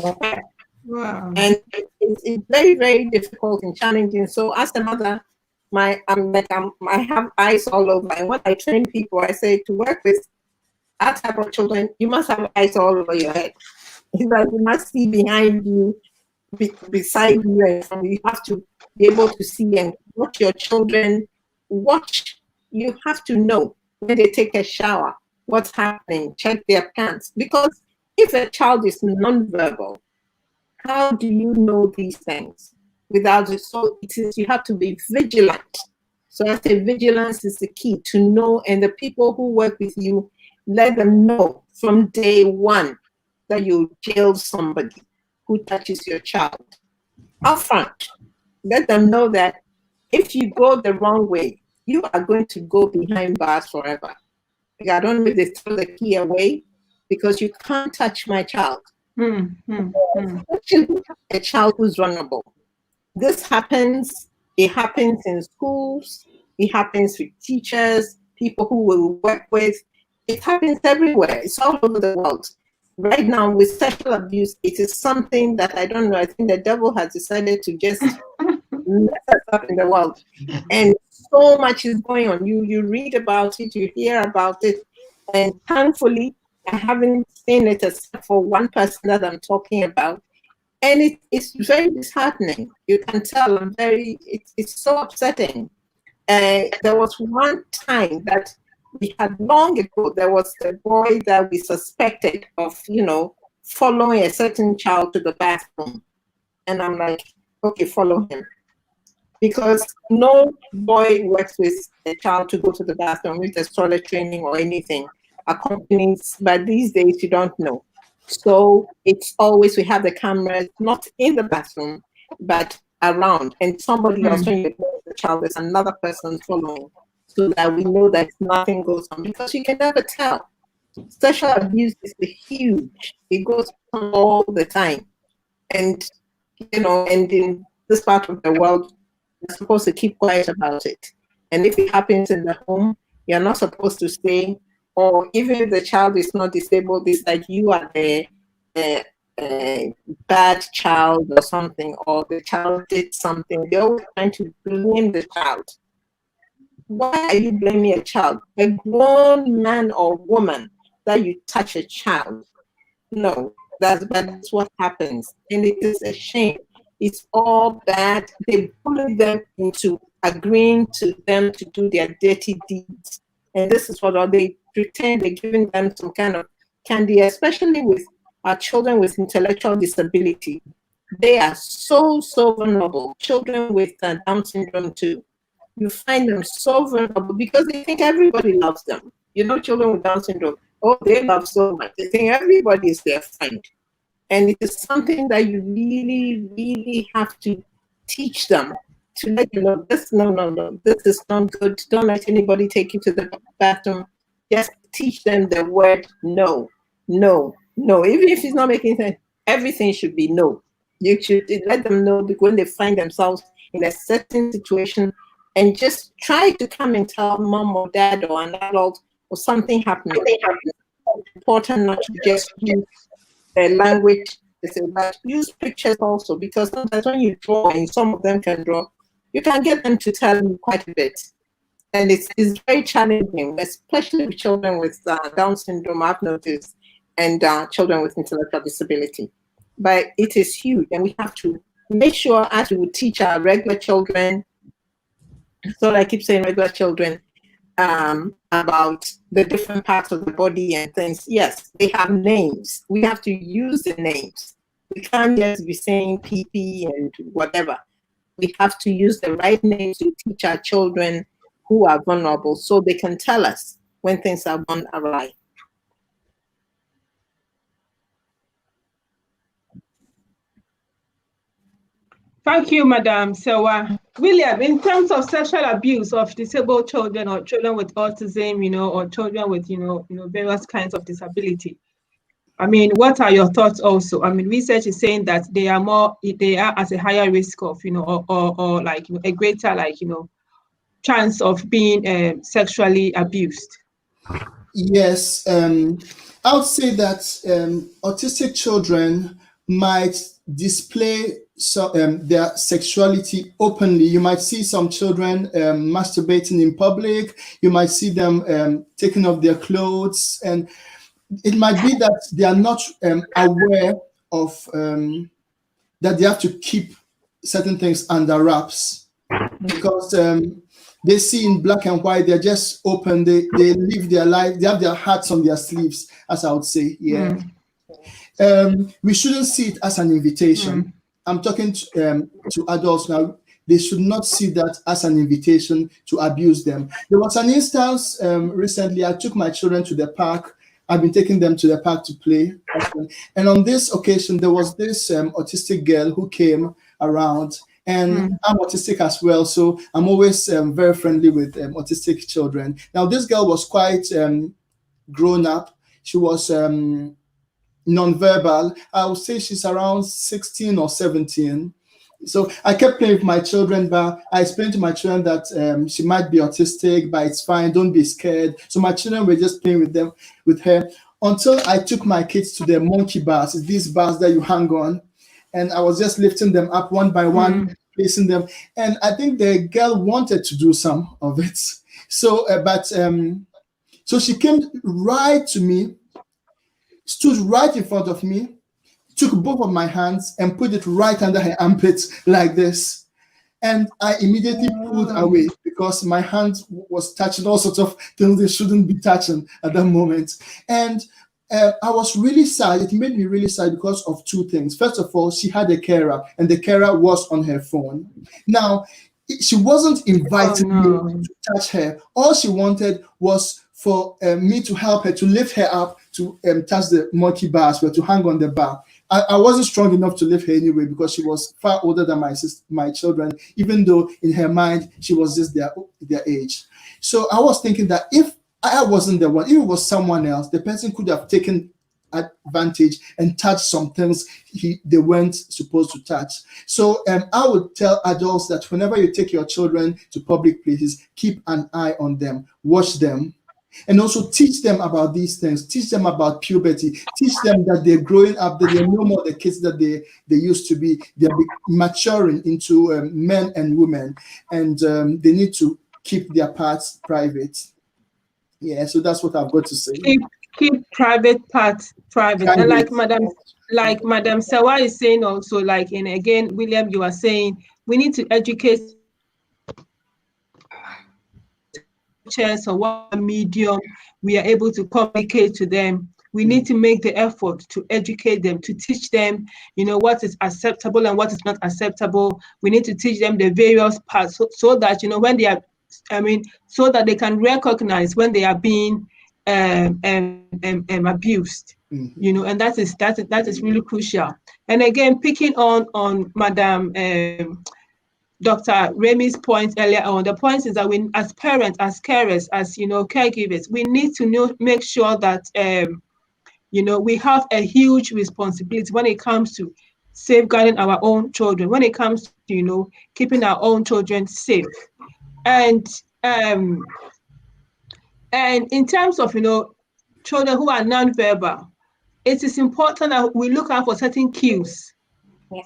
her. wow. And it's very, very difficult and challenging. So as a mother, I have eyes all over. And when I train people, I say to work with that type of children, you must have eyes all over your head. It's like you must see behind you, beside you, and from you have to be able to see and watch your children. Watch. You have to know when they take a shower, what's happening. Check their pants, because if a child is nonverbal, how do you know these things without it? So it is, you have to be vigilant. So I say vigilance is the key to know, and the people who work with you, let them know from day one that you jail somebody who touches your child. Upfront, let them know that if you go the wrong way, you are going to go behind bars forever. Like, I don't know if they throw the key away, because you can't touch my child, Mm, mm, mm, especially a child who's vulnerable. This happens, it happens in schools, it happens with teachers, people who will work with, it happens everywhere, it's all over the world. right now with sexual abuse, it is something that I don't know. I think the devil has decided to just mess us up in the world, and so much is going on. You read about it, you hear about it, and thankfully, I haven't seen it except for one person that I'm talking about, and it's very disheartening. You can tell I'm very. It's so upsetting. There was one time that we had long ago, there was a boy that we suspected of, following a certain child to the bathroom. And I'm like, okay, follow him. Because no boy works with a child to go to the bathroom with a toilet training or anything accompanies, but these days you don't know. So it's always, we have the cameras not in the bathroom, but around, and somebody else, when you go with the child, there's another person following, so that we know that nothing goes on, because you can never tell. Sexual abuse is huge. It goes on all the time. And, and in this part of the world, you're supposed to keep quiet about it. And if it happens in the home, you're not supposed to say, or even if the child is not disabled, it's like you are the bad child or something, or the child did something. They're always trying to blame the child. Why are you blaming a child? A grown man or woman that you touch a child? No, that's what happens. And it is a shame. It's all bad. They bully them into agreeing to them to do their dirty deeds. And this is what they pretend they're giving them some kind of candy, especially with our children with intellectual disability. They are so vulnerable. Children with Down syndrome too. You find them so vulnerable because they think everybody loves them. Children with Down syndrome, oh, they love so much. They think everybody is their friend. And it is something that you really, really have to teach them, to let you know, this is not good. Don't let anybody take you to the bathroom. Just teach them the word no, no, no. Even if it's not making sense, everything should be no. You should let them know when they find themselves in a certain situation, and just try to come and tell mom or dad or an adult or something happening. It's important not to just use the language, but use pictures also, because sometimes when you draw, and some of them can draw, you can get them to tell you quite a bit. And it's very challenging, especially with children with Down syndrome, I've noticed, and children with intellectual disability. But it is huge, and we have to make sure, as we would teach our regular children, so I keep saying regular children, about the different parts of the body and things. Yes, they have names. We have to use the names. We can't just be saying PP and whatever. We have to use the right names to teach our children who are vulnerable, so they can tell us when things are gone awry. Thank you, Madam. So, William, in terms of sexual abuse of disabled children or children with autism, or children with, various kinds of disability, I mean, what are your thoughts also? I mean, research is saying that they are at a higher risk of, or like a greater, chance of being sexually abused. Yes, I would say that autistic children might display their sexuality openly. You might see some children masturbating in public. You might see them taking off their clothes, and it might be that they are not aware of that they have to keep certain things under wraps, because they see in black and white. They're just open. They live their life. They have their hearts on their sleeves, as I would say. Yeah. We shouldn't see it as an invitation. I'm talking to adults now. They should not see that as an invitation to abuse them. There was an instance recently. I took my children to the park. I've been taking them to the park to play. And on this occasion, there was this autistic girl who came around. And I'm autistic as well, so I'm always very friendly with autistic children. Now, this girl was quite grown up. She was nonverbal. I would say she's around 16 or 17. So I kept playing with my children, but I explained to my children that she might be autistic, but it's fine. Don't be scared. So my children were just playing with her. until I took my kids to the monkey bars, these bars that you hang on, and I was just lifting them up one by one, placing them. And I think the girl wanted to do some of it. So, so she came right to me, stood right in front of me, took both of my hands and put it right under her armpits like this. And I immediately pulled away because my hand was touching all sorts of things they shouldn't be touching at that moment. And I was really sad. It made me really sad because of two things. First of all, she had a carer, and the carer was on her phone. Now, she wasn't inviting me to touch her. All she wanted was for me to help her, to lift her up, to touch the monkey bars, but to hang on the bar. I wasn't strong enough to lift her anyway because she was far older than my children, even though in her mind she was just their age. So I was thinking that if I wasn't the one, if it was someone else, the person could have taken advantage and touch some things they weren't supposed to touch. So I would tell adults that whenever you take your children to public places, keep an eye on them, watch them, and also teach them about these things. Teach them about puberty. Teach them that they're growing up, that they're no more the kids that they used to be. They're maturing into men and women, and they need to keep their parts private. Yeah, so that's what I've got to say. Keep private parts private. And like Madam Sawa is saying also, like, and again, William, you are saying we need to educate or what medium we are able to communicate to them. We need to make the effort to educate them, to teach them, what is acceptable and what is not acceptable. We need to teach them the various parts so that, when they are, so that they can recognize when they are being abused. And that is really crucial. And again, picking on Madam Dr. Remy's point earlier on, the point is that we, as parents, as carers, as caregivers, we need to make sure that we have a huge responsibility when it comes to safeguarding our own children, when it comes to keeping our own children safe. And in terms of children who are non-verbal, it is important that we look out for certain cues,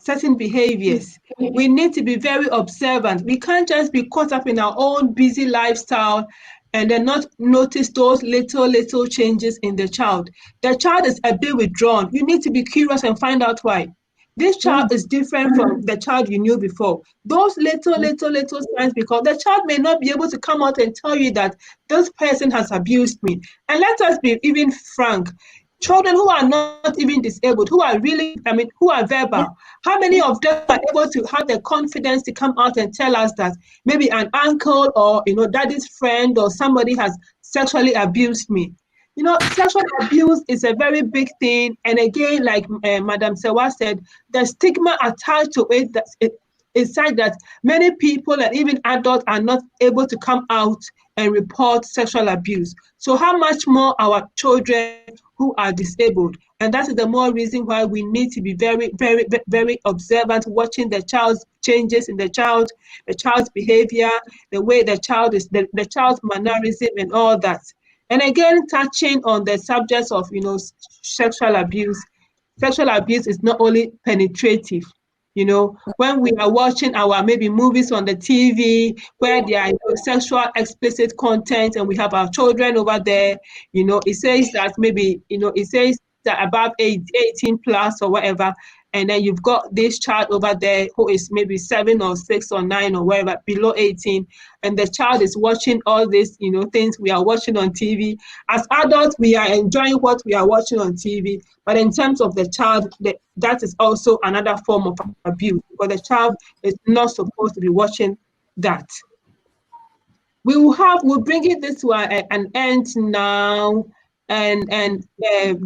certain behaviors. We need to be very observant. We can't just be caught up in our own busy lifestyle and then not notice those little changes in the child. The child is a bit withdrawn. You need to be curious and find out why. This child is different from the child you knew before. Those little signs, because the child may not be able to come out and tell you that this person has abused me. And let us be even frank. Children who are not even disabled, who are really, who are verbal, how many of them are able to have the confidence to come out and tell us that maybe an uncle or, daddy's friend or somebody has sexually abused me? Sexual abuse is a very big thing. And again, like Madam Sewa said, the stigma attached to it, is such that many people and even adults are not able to come out and report sexual abuse. So how much more our children who are disabled? And that is the more reason why we need to be very, very, very observant, watching the child's changes in the child's behavior, the way the child is, the child's mannerism and all that. And again, touching on the subjects of, sexual abuse. Sexual abuse is not only penetrative. When we are watching our maybe movies on the TV where there are sexual explicit content and we have our children over there, it says that maybe, it says that above 18 plus or whatever, and then you've got this child over there who is maybe 7 or 6 or 9 or whatever, below 18, and the child is watching all these, things we are watching on TV. As adults, we are enjoying what we are watching on TV, but in terms of the child, that is also another form of abuse, because the child is not supposed to be watching that. We'll bring this to an end now. And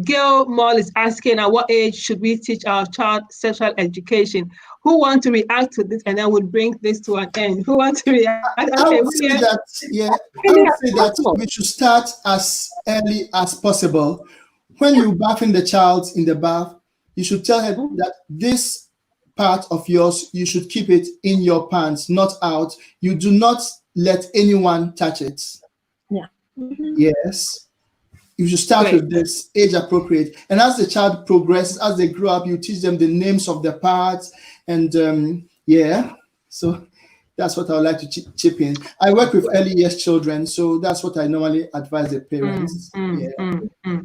Gail Moll is asking, at what age should we teach our child sexual education? Who want to react to this? And then we'll bring this to an end. Who wants to react? I would say that we should start as early as possible. When you bathing the child in the bath, you should tell her that this part of yours, you should keep it in your pants, not out. You do not let anyone touch it. Yeah. Yes. you should start Great. with this, age appropriate. And as the child progresses, as they grow up, you teach them the names of the parts. And yeah, so that's what I would like to chip in. I work with early years children, so that's what I normally advise the parents. Yeah.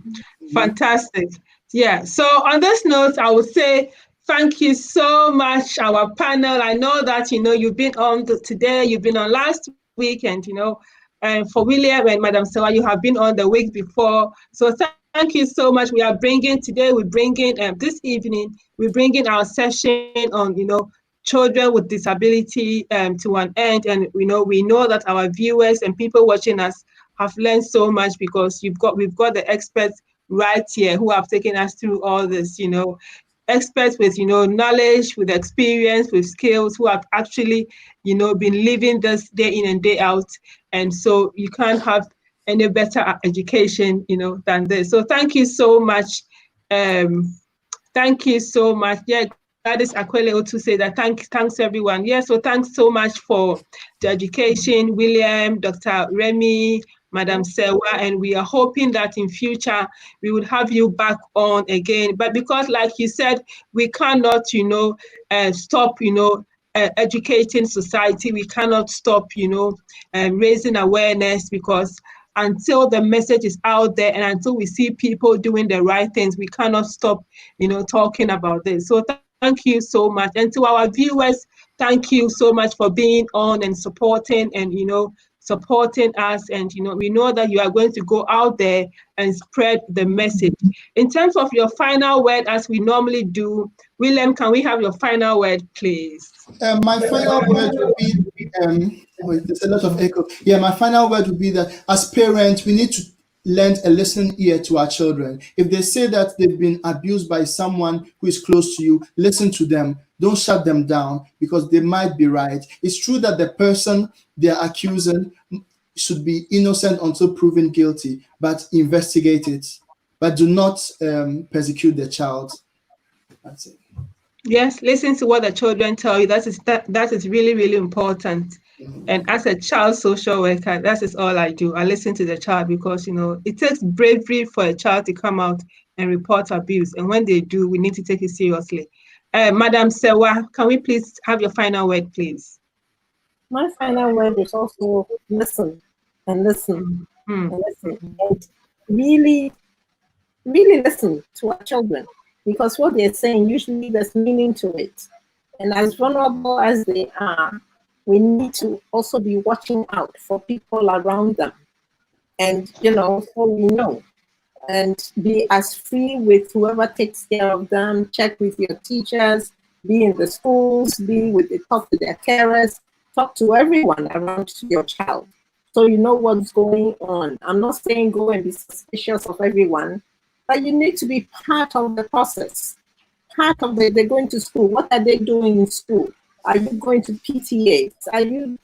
Fantastic. Yeah. So on this note, I would say thank you so much, our panel. I know that you've been on today, you've been on last week, and for William and Madam Sewa, you have been on the week before. So thank you so much. We're bringing this evening, we're bringing our session on children with disability to an end, and we know that our viewers and people watching us have learned so much because we've got the experts right here who have taken us through all this, experts with knowledge, with experience, with skills, who have actually been living this day in and day out. And so you can't have any better education than this. So thank you so much. Thank you so much. Yeah, Gladys Aquele to say that thanks everyone. Yeah, so thanks so much for the education, William, Dr. Remy, Madam Sewa, and we are hoping that in future we would have you back on again. But because, like you said, we cannot, stop, educating society. We cannot stop, raising awareness, because until the message is out there and until we see people doing the right things, we cannot stop, talking about this. So thank you so much. And to our viewers, thank you so much for being on and supporting and, supporting us. And, we know that you are going to go out there and spread the message. In terms of your final word, as we normally do, William, can we have your final word, please? My final word would be, wait, there's a lot of echo. Yeah, my final word would be that as parents, we need to lend a listening ear to our children. If they say that they've been abused by someone who is close to you, listen to them. Don't shut them down, because they might be right. It's true that the person they're accusing should be innocent until proven guilty, but investigate it. But do not persecute the child. That's it. Yes, listen to what the children tell you. That is really, really important. And as a child social worker, that is all I do. I listen to the child, because it takes bravery for a child to come out and report abuse. And when they do, we need to take it seriously. Madam Sewa, can we please have your final word, please? My final word is also listen and listen and listen, and really, really listen to our children, because what they're saying, usually there's meaning to it. And as vulnerable as they are, we need to also be watching out for people around them. And, so we know. And be as free with whoever takes care of them. Check with your teachers, be in the schools, talk to their carers, talk to everyone around your child, so you know what's going on. I'm not saying go and be suspicious of everyone, but you need to be part of the process. Part of they're going to school. What are they doing in school? Are you going to PTAs? Are you,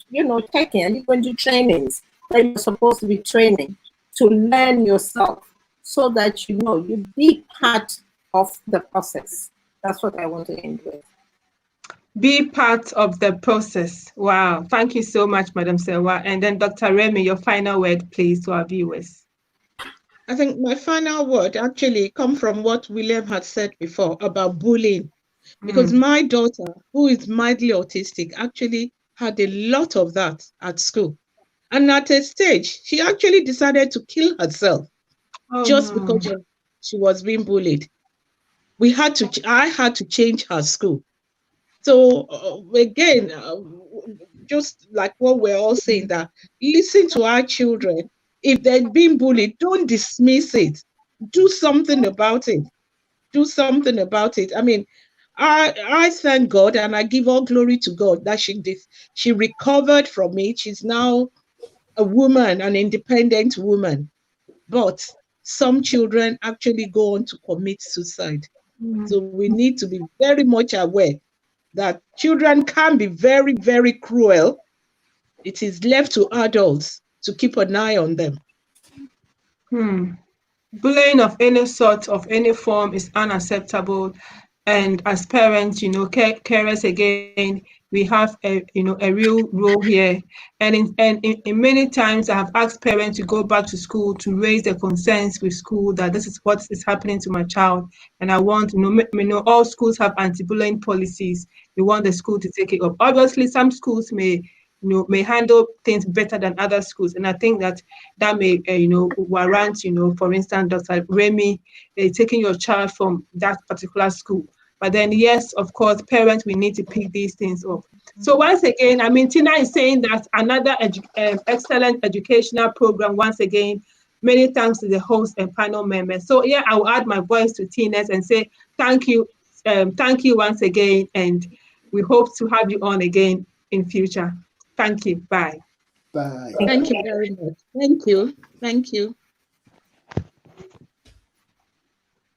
checking? Are you going to trainings that you're supposed to be training to learn yourself, so that you be part of the process? That's what I want to end with. Be part of the process. Wow. Thank you so much, Madam Sewa. And then Dr. Remy, your final word, please, to our viewers. I think my final word actually come from what William had said before about bullying, because my daughter, who is mildly autistic, actually had a lot of that at school. And at a stage, she actually decided to kill herself because she was being bullied. I had to change her school. So again, just like what we're all saying, that listen to our children. If they're being bullied, don't dismiss it. Do something about it. Do something about it. I mean, I thank God and I give all glory to God that she recovered from it. She's now a woman, an independent woman. But some children actually go on to commit suicide. So we need to be very much aware that children can be very, very cruel. It is left to adults to keep an eye on them. Bullying of any sort, of any form, is unacceptable. And as parents, carers again, we have a real role here. And in many times, I have asked parents to go back to school to raise their concerns with school that this is what is happening to my child, and I want all schools have anti-bullying policies. We want the school to take it up. Obviously, some schools may handle things better than other schools, and I think that may warrant for instance Dr. Remy taking your child from that particular school. But then, yes, of course, parents, we need to pick these things up. So once again, Tina is saying that another excellent educational program. Once again, many thanks to the host and panel members. So yeah, I will add my voice to Tina's and say thank you once again, and we hope to have you on again in future. Thank you. Bye. Bye. Thank you very much. Thank you. Thank you.